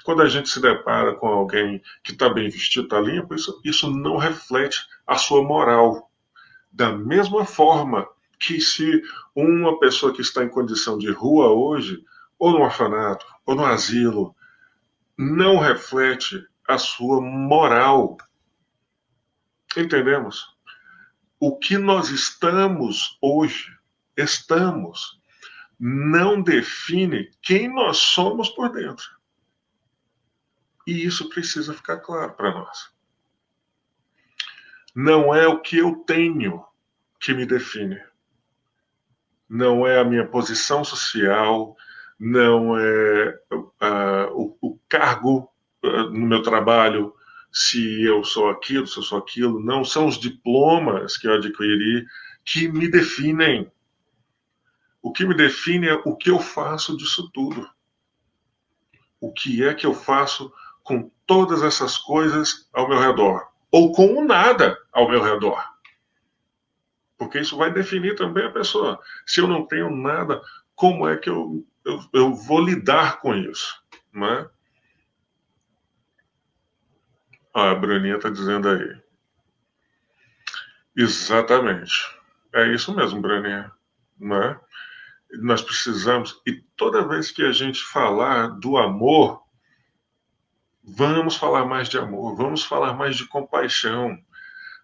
Quando a gente se depara com alguém que está bem vestido, está limpo, isso não reflete a sua moral. Da mesma forma que se uma pessoa que está em condição de rua hoje, ou no orfanato, ou no asilo, não reflete a sua moral. Entendemos? O que nós estamos hoje, não define quem nós somos por dentro. E isso precisa ficar claro para nós. Não é o que eu tenho que me define. Não é a minha posição social, não é o cargo no meu trabalho, se eu sou aquilo, se eu sou aquilo. Não são os diplomas que eu adquiri que me definem. O que me define é o que eu faço disso tudo. O que é que eu faço com todas essas coisas ao meu redor? Ou com o nada ao meu redor? Porque isso vai definir também a pessoa. Se eu não tenho nada, como é que eu eu vou lidar com isso, né? A Bruninha está dizendo aí. Exatamente. É isso mesmo, Bruninha, né? Nós precisamos, e toda vez que a gente falar do amor, vamos falar mais de amor, vamos falar mais de compaixão,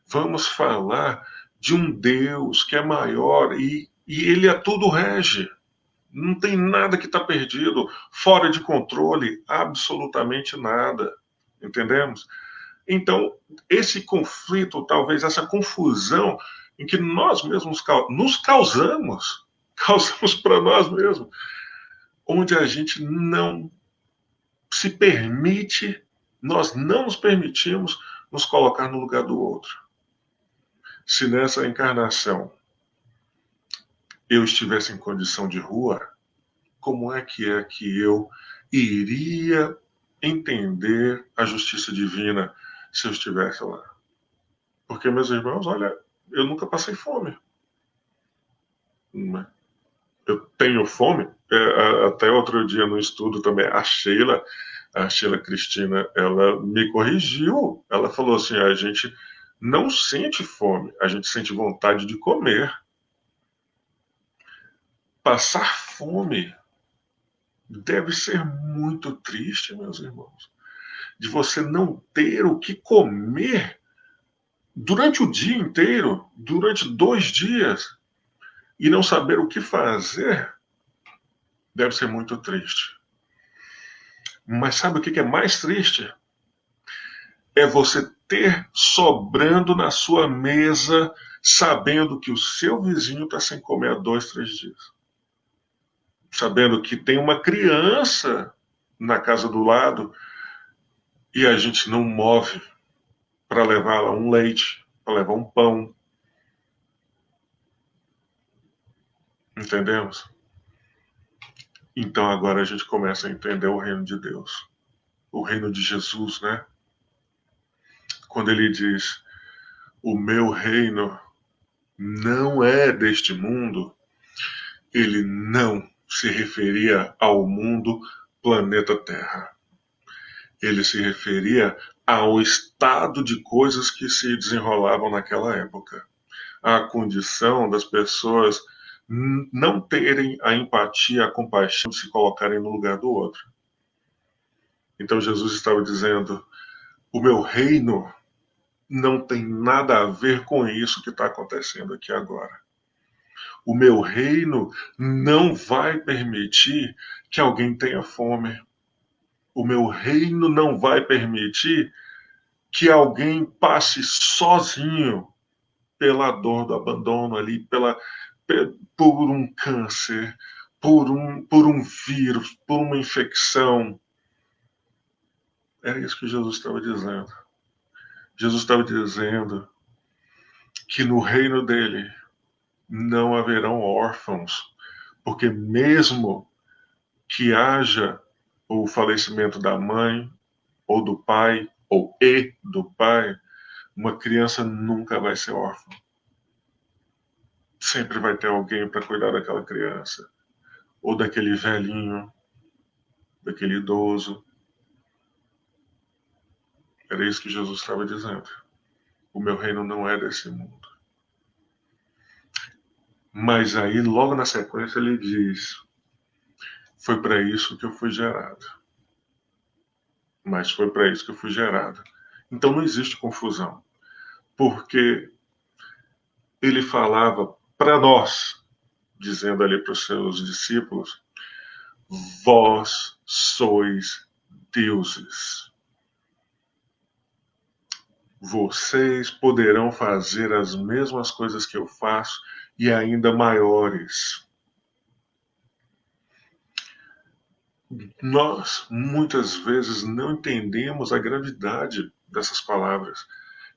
vamos falar de um Deus que é maior e ele a tudo rege. Não tem nada que está perdido, fora de controle, absolutamente nada. Entendemos? Então, esse conflito, talvez essa confusão em que nós mesmos nos causamos para nós mesmos, onde a gente não se permite, nós não nos permitimos nos colocar no lugar do outro. Se nessa encarnação eu estivesse em condição de rua, como é que eu iria entender a justiça divina se eu estivesse lá? Porque, meus irmãos, olha, eu nunca passei fome. Eu tenho fome. Até outro dia no estudo também, a Sheila Cristina, ela me corrigiu. Ela falou assim: a gente não sente fome, a gente sente vontade de comer. Passar fome deve ser muito triste, meus irmãos, de você não ter o que comer durante o dia inteiro, durante 2 dias, e não saber o que fazer, deve ser muito triste. Mas sabe o que é mais triste? É você ter sobrando na sua mesa, sabendo que o seu vizinho está sem comer há 2, 3 dias. Sabendo que tem uma criança na casa do lado e a gente não move para levar lá um leite, para levar um pão. Entendemos? Então agora a gente começa a entender o reino de Deus. O reino de Jesus, né? Quando ele diz: o meu reino não é deste mundo, ele não se referia ao mundo planeta Terra. Ele se referia ao estado de coisas que se desenrolavam naquela época. A condição das pessoas não terem a empatia, a compaixão de se colocarem no lugar do outro. Então Jesus estava dizendo: o meu reino não tem nada a ver com isso que está acontecendo aqui agora. O meu reino não vai permitir que alguém tenha fome. O meu reino não vai permitir que alguém passe sozinho pela dor do abandono ali, por um câncer, por um vírus, por uma infecção. Era isso que Jesus estava dizendo. Jesus estava dizendo que no reino dele não haverão órfãos, porque mesmo que haja o falecimento da mãe, ou do pai, ou do pai, uma criança nunca vai ser órfã. Sempre vai ter alguém para cuidar daquela criança, ou daquele velhinho, daquele idoso. Era isso que Jesus estava dizendo. O meu reino não é desse mundo. Mas aí, logo na sequência, ele diz: foi para isso que eu fui gerado. Mas foi para isso que eu fui gerado. Então não existe confusão. Porque ele falava para nós, dizendo ali para os seus discípulos: vós sois deuses. Vocês poderão fazer as mesmas coisas que eu faço e ainda maiores. Nós, muitas vezes, não entendemos a gravidade dessas palavras,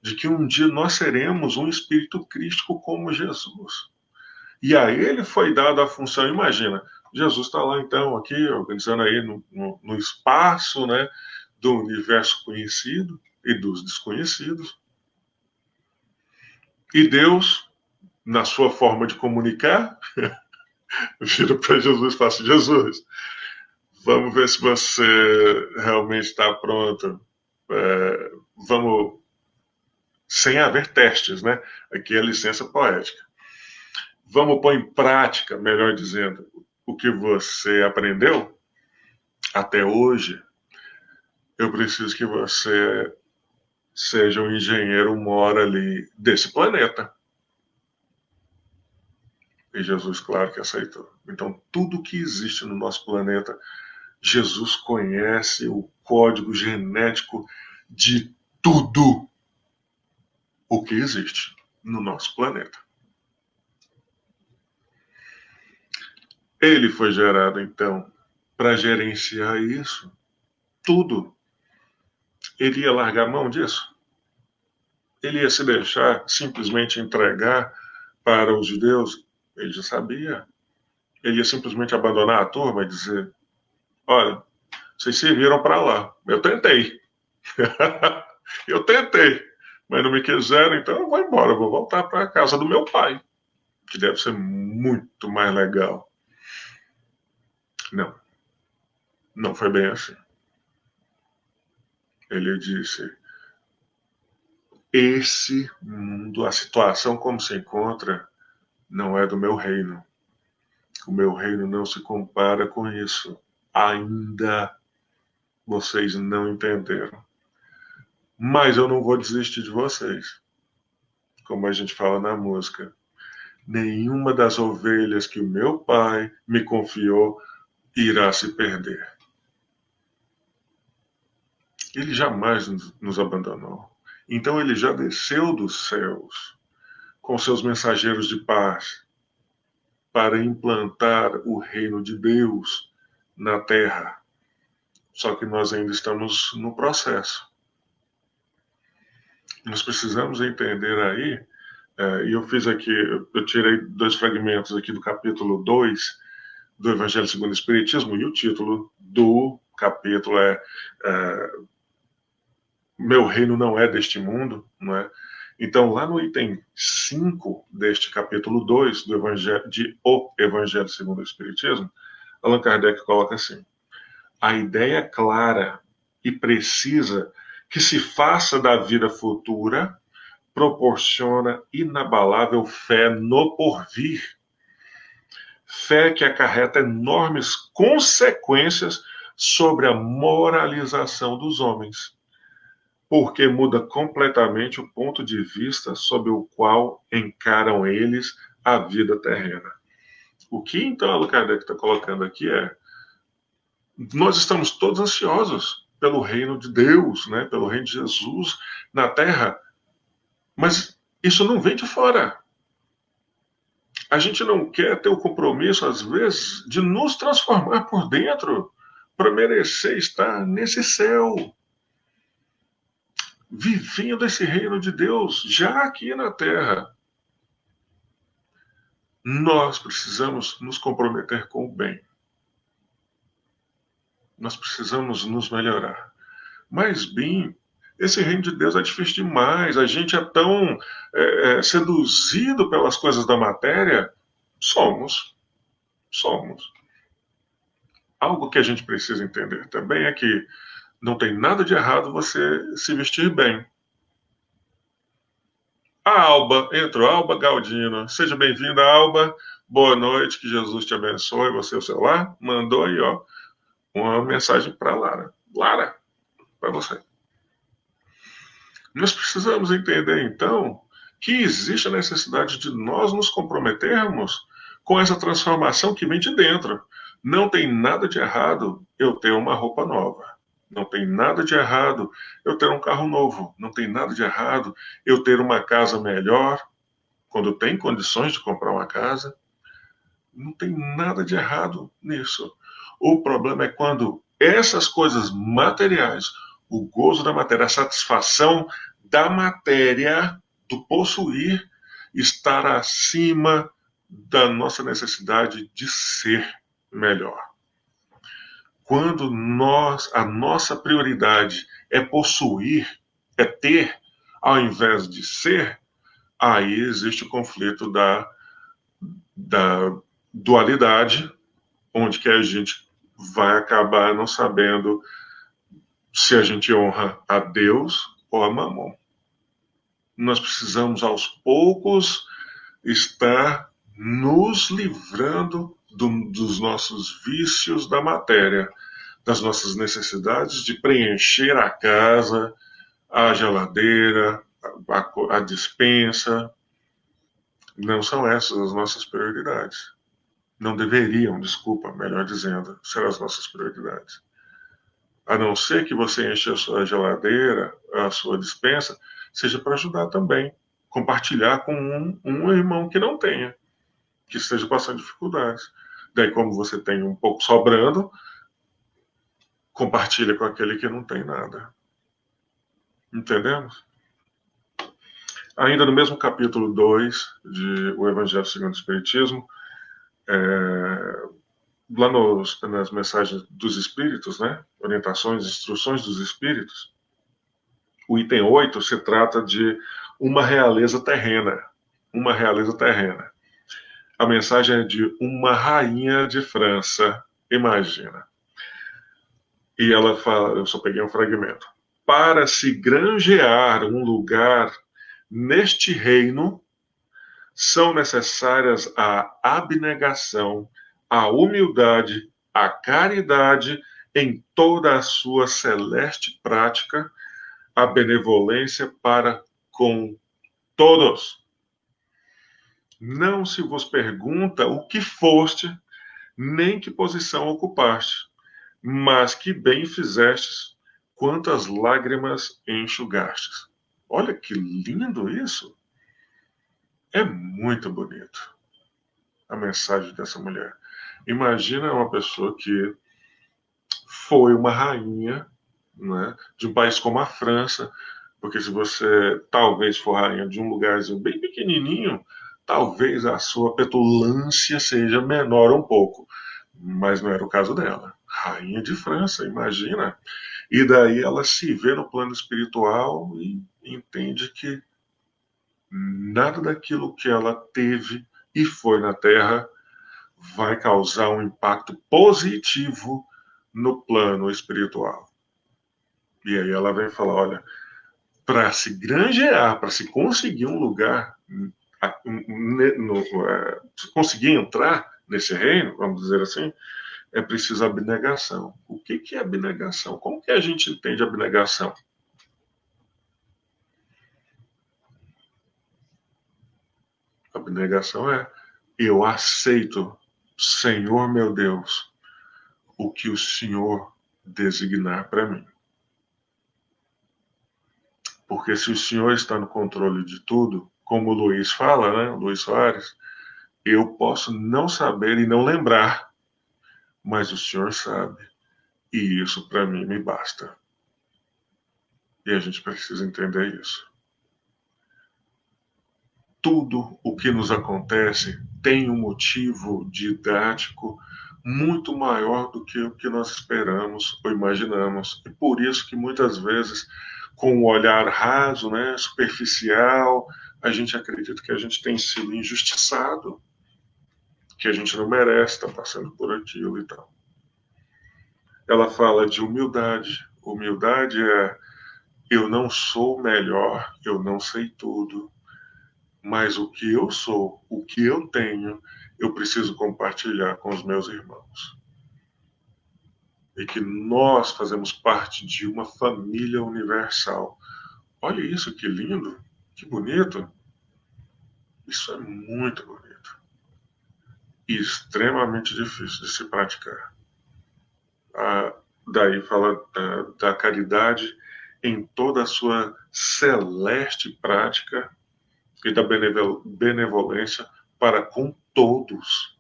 de que um dia nós seremos um espírito crístico como Jesus. E a ele foi dada a função, imagina, Jesus está lá então, aqui, organizando aí no espaço, né, do universo conhecido e dos desconhecidos. E Deus, na sua forma de comunicar, Vira para Jesus e fala assim, Jesus, vamos ver se você realmente está pronto. Vamos, sem haver testes, né? Aqui é licença poética. Vamos pôr em prática, melhor dizendo, o que você aprendeu até hoje. Eu preciso que você seja um engenheiro mora ali desse planeta. E Jesus, claro que aceitou. Então, tudo que existe no nosso planeta, Jesus conhece o código genético de tudo o que existe no nosso planeta. Ele foi gerado, então, para gerenciar isso tudo. Ele ia largar a mão disso? Ele ia se deixar simplesmente entregar para os judeus? Ele já sabia. Ele ia simplesmente abandonar a turma e dizer: olha, vocês se viram para lá. Eu tentei. Eu tentei. Mas não me quiseram, então eu vou embora. Eu vou voltar para a casa do meu pai, que deve ser muito mais legal. Não, não foi bem assim. Ele disse: esse mundo, a situação como se encontra, não é do meu reino. O meu reino não se compara com isso. Ainda vocês não entenderam. Mas eu não vou desistir de vocês. Como a gente fala na música. Nenhuma das ovelhas que o meu pai me confiou irá se perder. Ele jamais nos abandonou. Então ele já desceu dos céus com seus mensageiros de paz para implantar o reino de Deus na terra. Só que nós ainda estamos no processo. Nós precisamos entender aí, e eu fiz aqui, eu tirei 2 fragmentos aqui do capítulo 2 do Evangelho segundo o Espiritismo, e o título do capítulo é Meu Reino Não É Deste Mundo, não é? Então, lá no item 5 deste capítulo 2 do Evangelho, de O Evangelho segundo o Espiritismo, Allan Kardec coloca assim: a ideia clara e precisa que se faça da vida futura proporciona inabalável fé no porvir. Fé que acarreta enormes consequências sobre a moralização dos homens, porque muda completamente o ponto de vista sob o qual encaram eles a vida terrena. O que então Allan Kardec está colocando aqui é: nós estamos todos ansiosos pelo reino de Deus, né, pelo reino de Jesus na terra, mas isso não vem de fora. A gente não quer ter o compromisso, às vezes, de nos transformar por dentro para merecer estar nesse céu, vivendo esse reino de Deus já aqui na terra. Nós precisamos nos comprometer com o bem. Nós precisamos nos melhorar. Mas, bem, esse reino de Deus é difícil demais. A gente é tão seduzido pelas coisas da matéria. Somos. Algo que a gente precisa entender também é que não tem nada de errado você se vestir bem. A Alba entrou, Alba Galdino. Seja bem-vinda, Alba. Boa noite, que Jesus te abençoe. Você, o seu lar, mandou aí, ó, uma mensagem para Lara. Lara, para você. Nós precisamos entender, então, que existe a necessidade de nós nos comprometermos com essa transformação que vem de dentro. Não tem nada de errado eu ter uma roupa nova. Não tem nada de errado eu ter um carro novo. Não tem nada de errado eu ter uma casa melhor, quando tem condições de comprar uma casa. Não tem nada de errado nisso. O problema é quando essas coisas materiais, o gozo da matéria, a satisfação da matéria, do possuir, estar acima da nossa necessidade de ser melhor. Quando a nossa prioridade é possuir, é ter, ao invés de ser, aí existe o conflito da dualidade, onde que a gente vai acabar não sabendo se a gente honra a Deus ou a Mamon. Nós precisamos, aos poucos, estar nos livrando dos nossos vícios da matéria, das nossas necessidades de preencher a casa, a geladeira, a despensa. Não são essas as nossas prioridades. Não deveriam, desculpa, melhor dizendo, ser as nossas prioridades. A não ser que você enche a sua geladeira, a sua despensa, seja para ajudar também. Compartilhar com um irmão que não tenha, que esteja passando dificuldades. Daí, como você tem um pouco sobrando, compartilha com aquele que não tem nada. Entendemos? Ainda no mesmo capítulo 2 de O Evangelho segundo o Espiritismo, lá nas mensagens dos Espíritos, né? Orientações, instruções dos Espíritos, o item 8 se trata de uma realeza terrena. Uma realeza terrena. A mensagem é de uma rainha de França, imagina. E ela fala, eu só peguei um fragmento. Para se granjear um lugar neste reino, são necessárias a abnegação, a humildade, a caridade em toda a sua celeste prática, a benevolência para com todos. Não se vos pergunta o que foste, nem que posição ocupaste, mas que bem fizestes, quantas lágrimas enxugastes. Olha que lindo isso! É muito bonito a mensagem dessa mulher. Imagina uma pessoa que foi uma rainha, né, de um país como a França, porque se você talvez for rainha de um lugarzinho bem pequenininho, talvez a sua petulância seja menor um pouco, mas não era o caso dela. Rainha de França, imagina. E daí ela se vê no plano espiritual e entende que nada daquilo que ela teve e foi na Terra vai causar um impacto positivo no plano espiritual. E aí ela vem falar, olha, para se granjear, para se conseguir um lugar, conseguir entrar nesse reino, vamos dizer assim, é preciso abnegação. O que é abnegação? Como que a gente entende abnegação? Abnegação é eu aceito, Senhor meu Deus, o que o Senhor designar para mim. Porque se o Senhor está no controle de tudo, como o Luiz fala, né, o Luiz Soares, eu posso não saber e não lembrar, mas o Senhor sabe. E isso para mim me basta. E a gente precisa entender isso. Tudo o que nos acontece tem um motivo didático muito maior do que o que nós esperamos ou imaginamos. E por isso que muitas vezes, com o olhar raso, né, superficial, a gente acredita que a gente tem sido injustiçado, que a gente não merece estar passando por aquilo e tal. Ela fala de humildade. Humildade é eu não sou melhor, eu não sei tudo, mas o que eu sou, o que eu tenho, eu preciso compartilhar com os meus irmãos. E que nós fazemos parte de uma família universal. Olha isso, que lindo, que bonito. Isso é muito bonito. E extremamente difícil de se praticar. Daí fala da caridade em toda a sua celeste prática e da benevolência para com todos.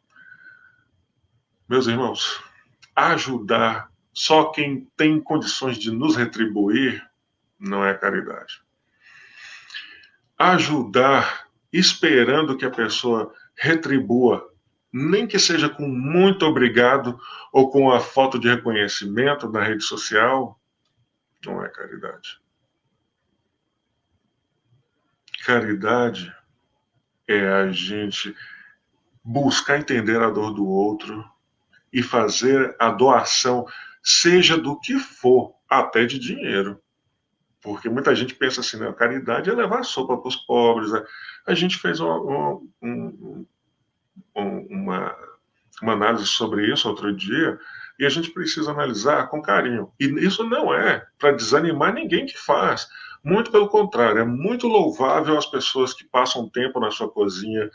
Meus irmãos, ajudar só quem tem condições de nos retribuir não é caridade. Ajudar esperando que a pessoa retribua, nem que seja com muito obrigado ou com a foto de reconhecimento na rede social, não é caridade. Caridade é a gente buscar entender a dor do outro e fazer a doação, seja do que for, até de dinheiro. Porque muita gente pensa assim, né, a caridade é levar sopa para os pobres. Né? A gente fez uma análise sobre isso outro dia, e a gente precisa analisar com carinho. E isso não é para desanimar ninguém que faz. Muito pelo contrário, é muito louvável as pessoas que passam tempo na sua cozinha,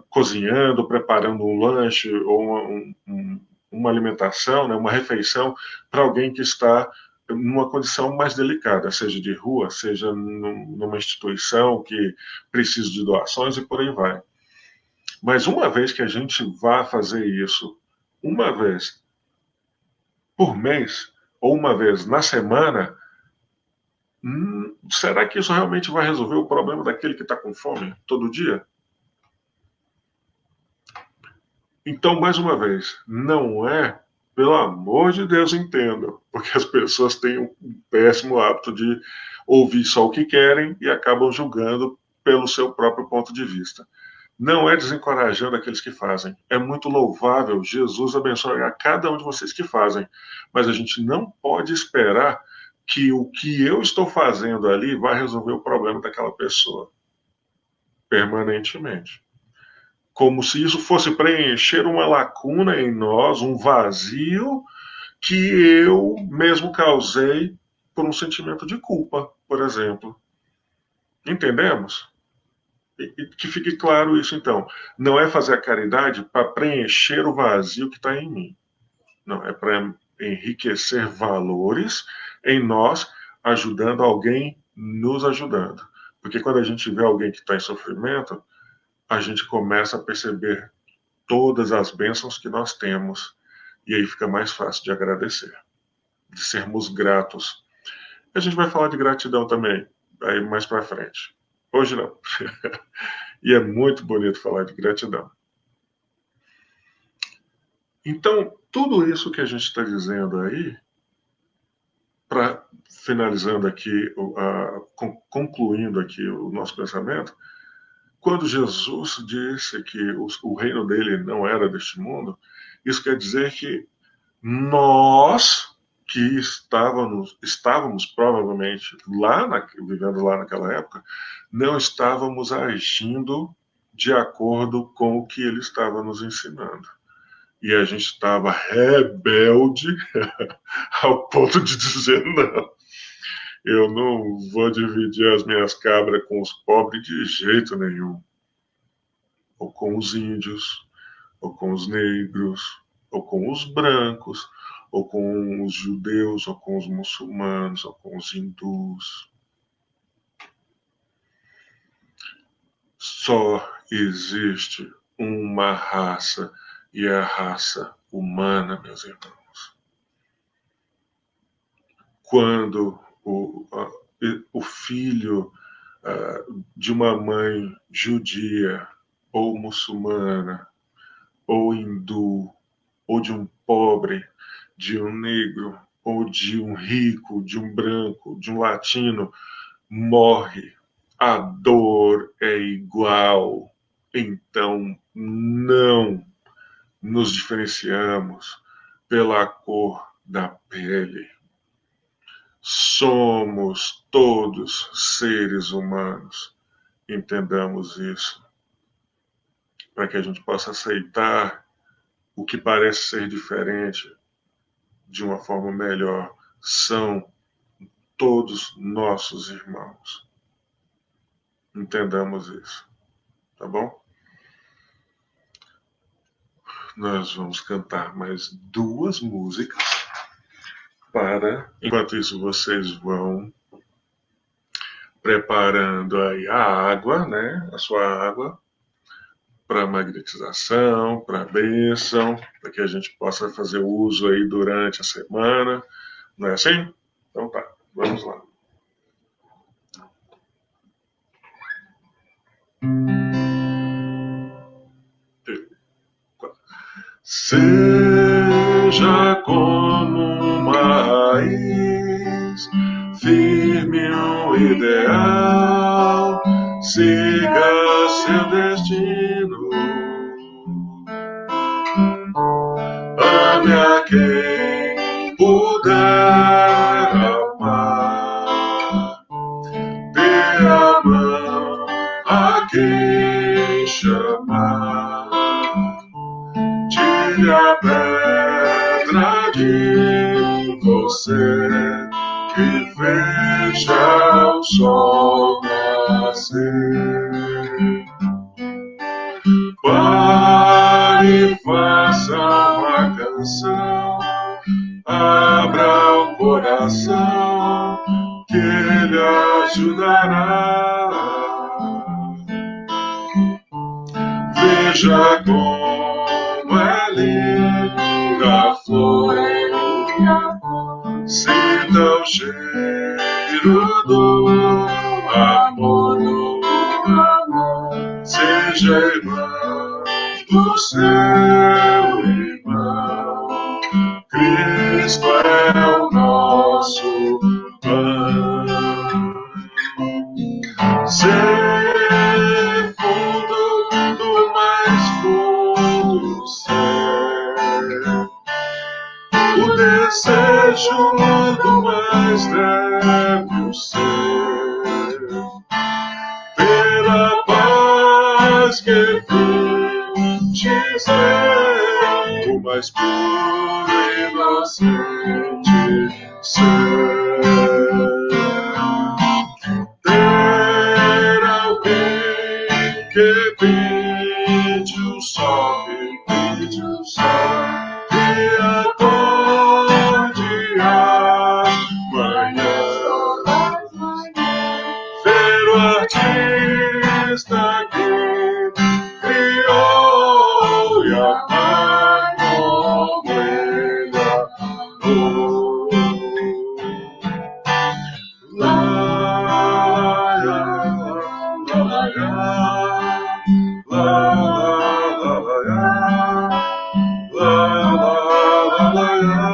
cozinhando, preparando um lanche ou uma alimentação, né, uma refeição para alguém que está numa condição mais delicada, seja de rua, seja numa instituição que precisa de doações e por aí vai. Mas uma vez que a gente vá fazer isso, uma vez por mês ou uma vez na semana, será que isso realmente vai resolver o problema daquele que está com fome todo dia? Então, mais uma vez, não é, pelo amor de Deus, entendam, porque as pessoas têm um péssimo hábito de ouvir só o que querem e acabam julgando pelo seu próprio ponto de vista. Não é desencorajando aqueles que fazem. É muito louvável. Jesus abençoe a cada um de vocês que fazem. Mas a gente não pode esperar que o que eu estou fazendo ali vai resolver o problema daquela pessoa permanentemente. Como se isso fosse preencher uma lacuna em nós, um vazio que eu mesmo causei por um sentimento de culpa, por exemplo. Entendemos? E que fique claro isso, então. Não é fazer a caridade para preencher o vazio que está em mim. Não, é para enriquecer valores em nós, ajudando alguém nos ajudando. Porque quando a gente vê alguém que está em sofrimento, a gente começa a perceber todas as bênçãos que nós temos. E aí fica mais fácil de agradecer, de sermos gratos. A gente vai falar de gratidão também, aí mais para frente. Hoje não. E é muito bonito falar de gratidão. Então, tudo isso que a gente está dizendo aí, para finalizando aqui, concluindo aqui o nosso pensamento, quando Jesus disse que o reino dele não era deste mundo, isso quer dizer que nós que estávamos provavelmente vivendo lá naquela época, não estávamos agindo de acordo com o que ele estava nos ensinando. E a gente estava rebelde ao ponto de dizer não. Eu não vou dividir as minhas cabras com os pobres de jeito nenhum. Ou com os índios, ou com os negros, ou com os brancos, ou com os judeus, ou com os muçulmanos, ou com os hindus. Só existe uma raça, e é a raça humana, meus irmãos. Quando o filho de uma mãe judia, ou muçulmana, ou hindu, ou de um pobre, de um negro, ou de um rico, de um branco, de um latino, morre, a dor é igual. Então, não nos diferenciamos pela cor da pele. Somos todos seres humanos. Entendamos isso, para que a gente possa aceitar o que parece ser diferente de uma forma melhor. São todos nossos irmãos. Entendamos isso, tá bom? Nós vamos cantar mais 2 músicas enquanto isso vocês vão preparando aí a água, né? A sua água para magnetização, para bênção, para que a gente possa fazer uso aí durante a semana. Não é assim? Então tá, vamos lá. Seja como uma raiz, firme um ideal, siga seu destino, quem puder amar. Dê a mão a quem chamar. Tire a pedra de você que veja o sol nascer. Pare e faça uma canção, abra o coração, que ele ajudará. Veja como é linda a flor, sinta o cheiro do amor, seja irmã do seu irmão. Cristo é o nosso Pai. Ser fundo do mais fundo do céu, o desejo do mais débil ser, ter a paz que finges ter, o mais puro e inocente ser. Ter alguém que pinte o sol, e acorde amanhã. Ver o artista que criou e amar como ele amou. Lá, lá, lá, lá, lá,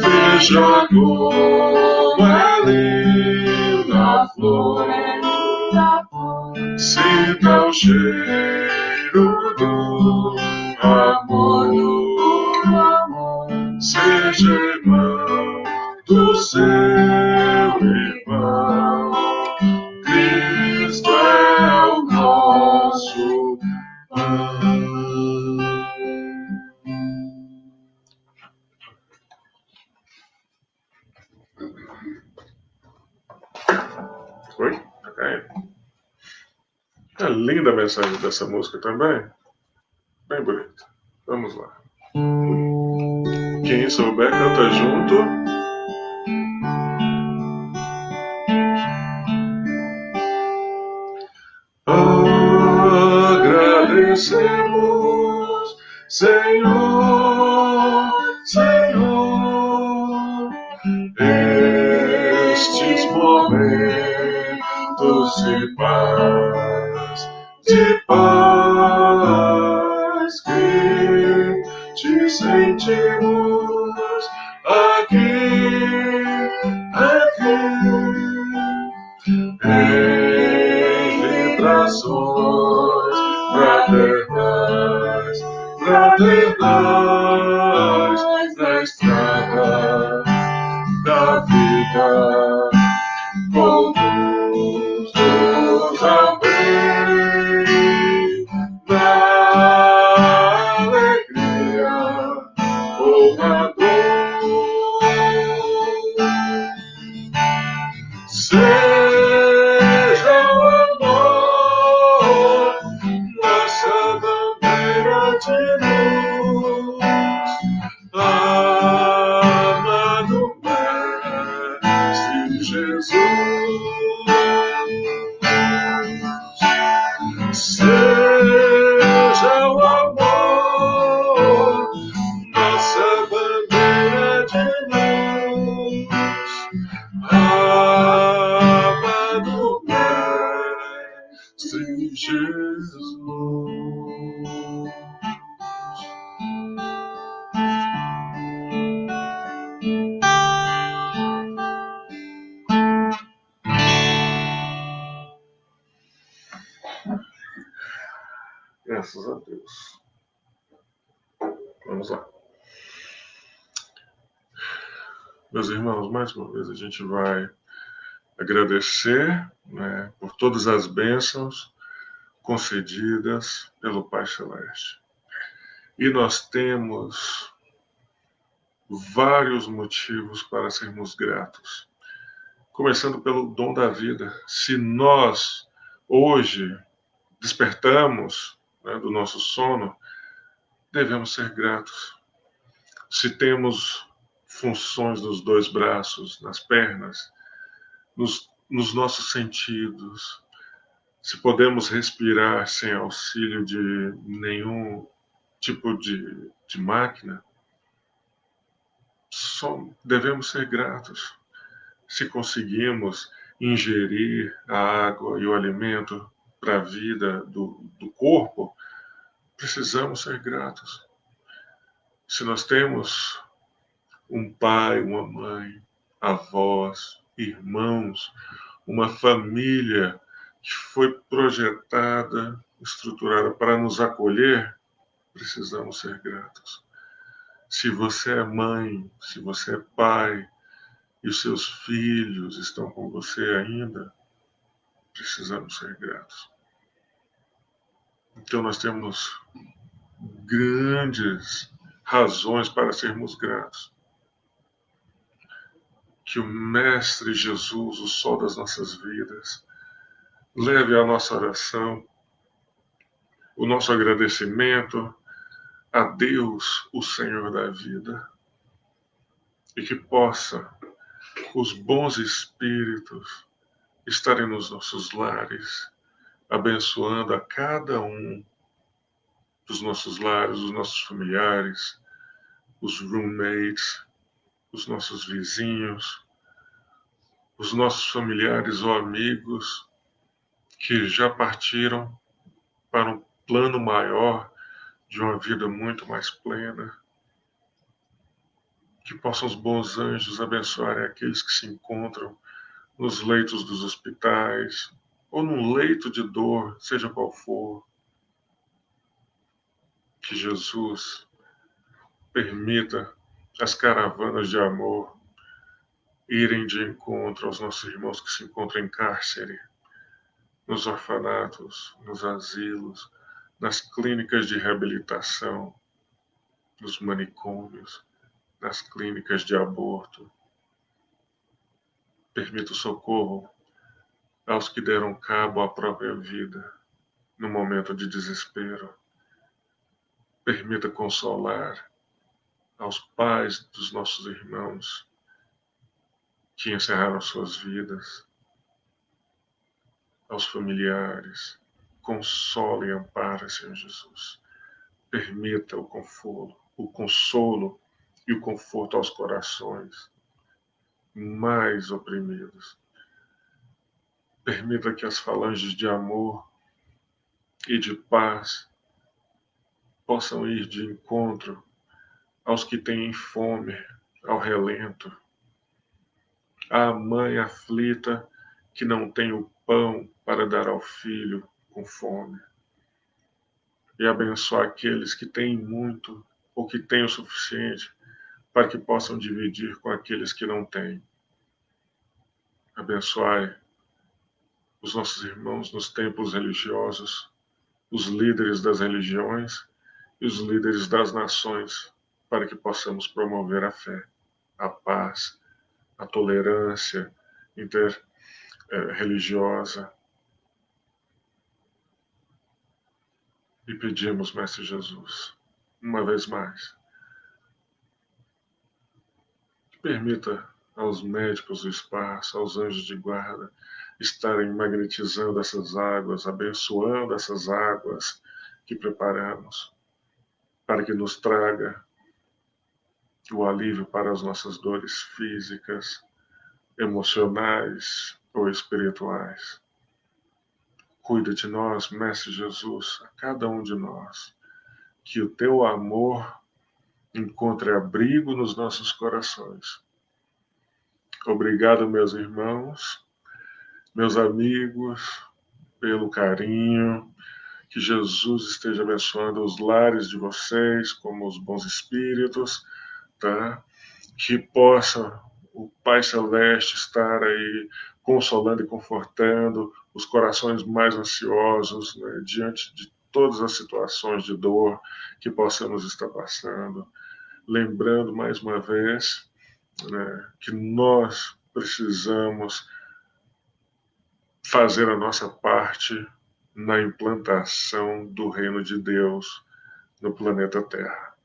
veja como é linda a flor, sinta o cheiro do amor, seja irmão do seu irmão. Cristo é o nosso Pai. Oi? É linda a mensagem dessa música também. Bem bonita. Vamos lá. Quem souber, canta junto. Agradecemos, Senhor, Senhor, estes momentos de paz que te sentimos aqui, em vibrações fraternais na estrada da vida. Conduz-nos ao bem, na alegria ou na dor. Seja o amor nossa bandeira de luz, amado Mestre Jesus. Seja o amor nossa bandeira de luz, amado Mestre Jesus. Graças a Deus. Vamos lá. Meus irmãos, mais uma vez a gente vai agradecer, né, por todas as bênçãos concedidas pelo Pai Celeste. E nós temos vários motivos para sermos gratos. Começando pelo dom da vida. Se nós hoje despertamos, né, do nosso sono, devemos ser gratos. Se temos funções nos dois braços, nas pernas, nos nossos sentidos, se podemos respirar sem auxílio de nenhum tipo de máquina, só devemos ser gratos. Se conseguimos ingerir a água e o alimento para a vida do corpo, precisamos ser gratos. Se nós temos um pai, uma mãe, avós, irmãos, uma família que foi projetada, estruturada para nos acolher, precisamos ser gratos. Se você é mãe, se você é pai e os seus filhos estão com você ainda, precisamos ser gratos. Então nós temos grandes razões para sermos gratos. Que o Mestre Jesus, o sol das nossas vidas, leve a nossa oração, o nosso agradecimento a Deus, o Senhor da vida, e que possa os bons espíritos estarem nos nossos lares, abençoando a cada um dos nossos lares, os nossos familiares, os roommates, os nossos vizinhos, os nossos familiares ou amigos que já partiram para um plano maior de uma vida muito mais plena. Que possam os bons anjos abençoarem aqueles que se encontram nos leitos dos hospitais ou num leito de dor, seja qual for. Que Jesus permita as caravanas de amor irem de encontro aos nossos irmãos que se encontram em cárcere, nos orfanatos, nos asilos, nas clínicas de reabilitação, nos manicômios, nas clínicas de aborto. Permita o socorro aos que deram cabo à própria vida no momento de desespero. Permita consolar aos pais dos nossos irmãos que encerraram suas vidas, aos familiares. Console e ampare, Senhor Jesus. Permita o consolo e o conforto aos corações mais oprimidos. Permita que as falanges de amor e de paz possam ir de encontro aos que têm fome, ao relento. À mãe aflita que não tem o pão para dar ao filho com fome. E abençoar aqueles que têm muito ou que têm o suficiente para que possam dividir com aqueles que não têm. Abençoai os nossos irmãos nos templos religiosos, os líderes das religiões e os líderes das nações, para que possamos promover a fé, a paz, a tolerância interreligiosa. E pedimos, Mestre Jesus, uma vez mais, que permita aos médicos do espaço, aos anjos de guarda, estarem magnetizando essas águas, abençoando essas águas que preparamos, para que nos traga o alívio para as nossas dores físicas, emocionais ou espirituais. Cuida de nós, Mestre Jesus, a cada um de nós, que o teu amor encontre abrigo nos nossos corações. Obrigado, meus irmãos, meus amigos, pelo carinho, Que Jesus esteja abençoando os lares de vocês, como os bons espíritos, tá? Que possa o Pai Celeste estar aí consolando e confortando os corações mais ansiosos, né, diante de todas as situações de dor que possamos estar passando. Lembrando mais uma vez, né, que nós precisamos fazer a nossa parte na implantação do reino de Deus no planeta Terra.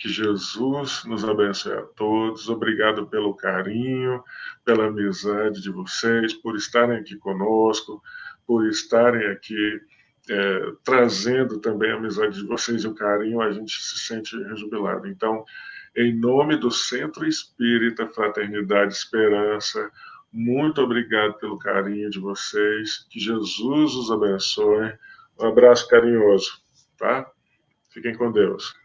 Que Jesus nos abençoe a todos. Obrigado pelo carinho, pela amizade de vocês, por estarem aqui conosco, por estarem aqui trazendo também a amizade de vocês e o carinho. A gente se sente rejubilado. Então, em nome do Centro Espírita Fraternidade e Esperança, muito obrigado pelo carinho de vocês. Que Jesus os abençoe. Um abraço carinhoso, tá? Fiquem com Deus.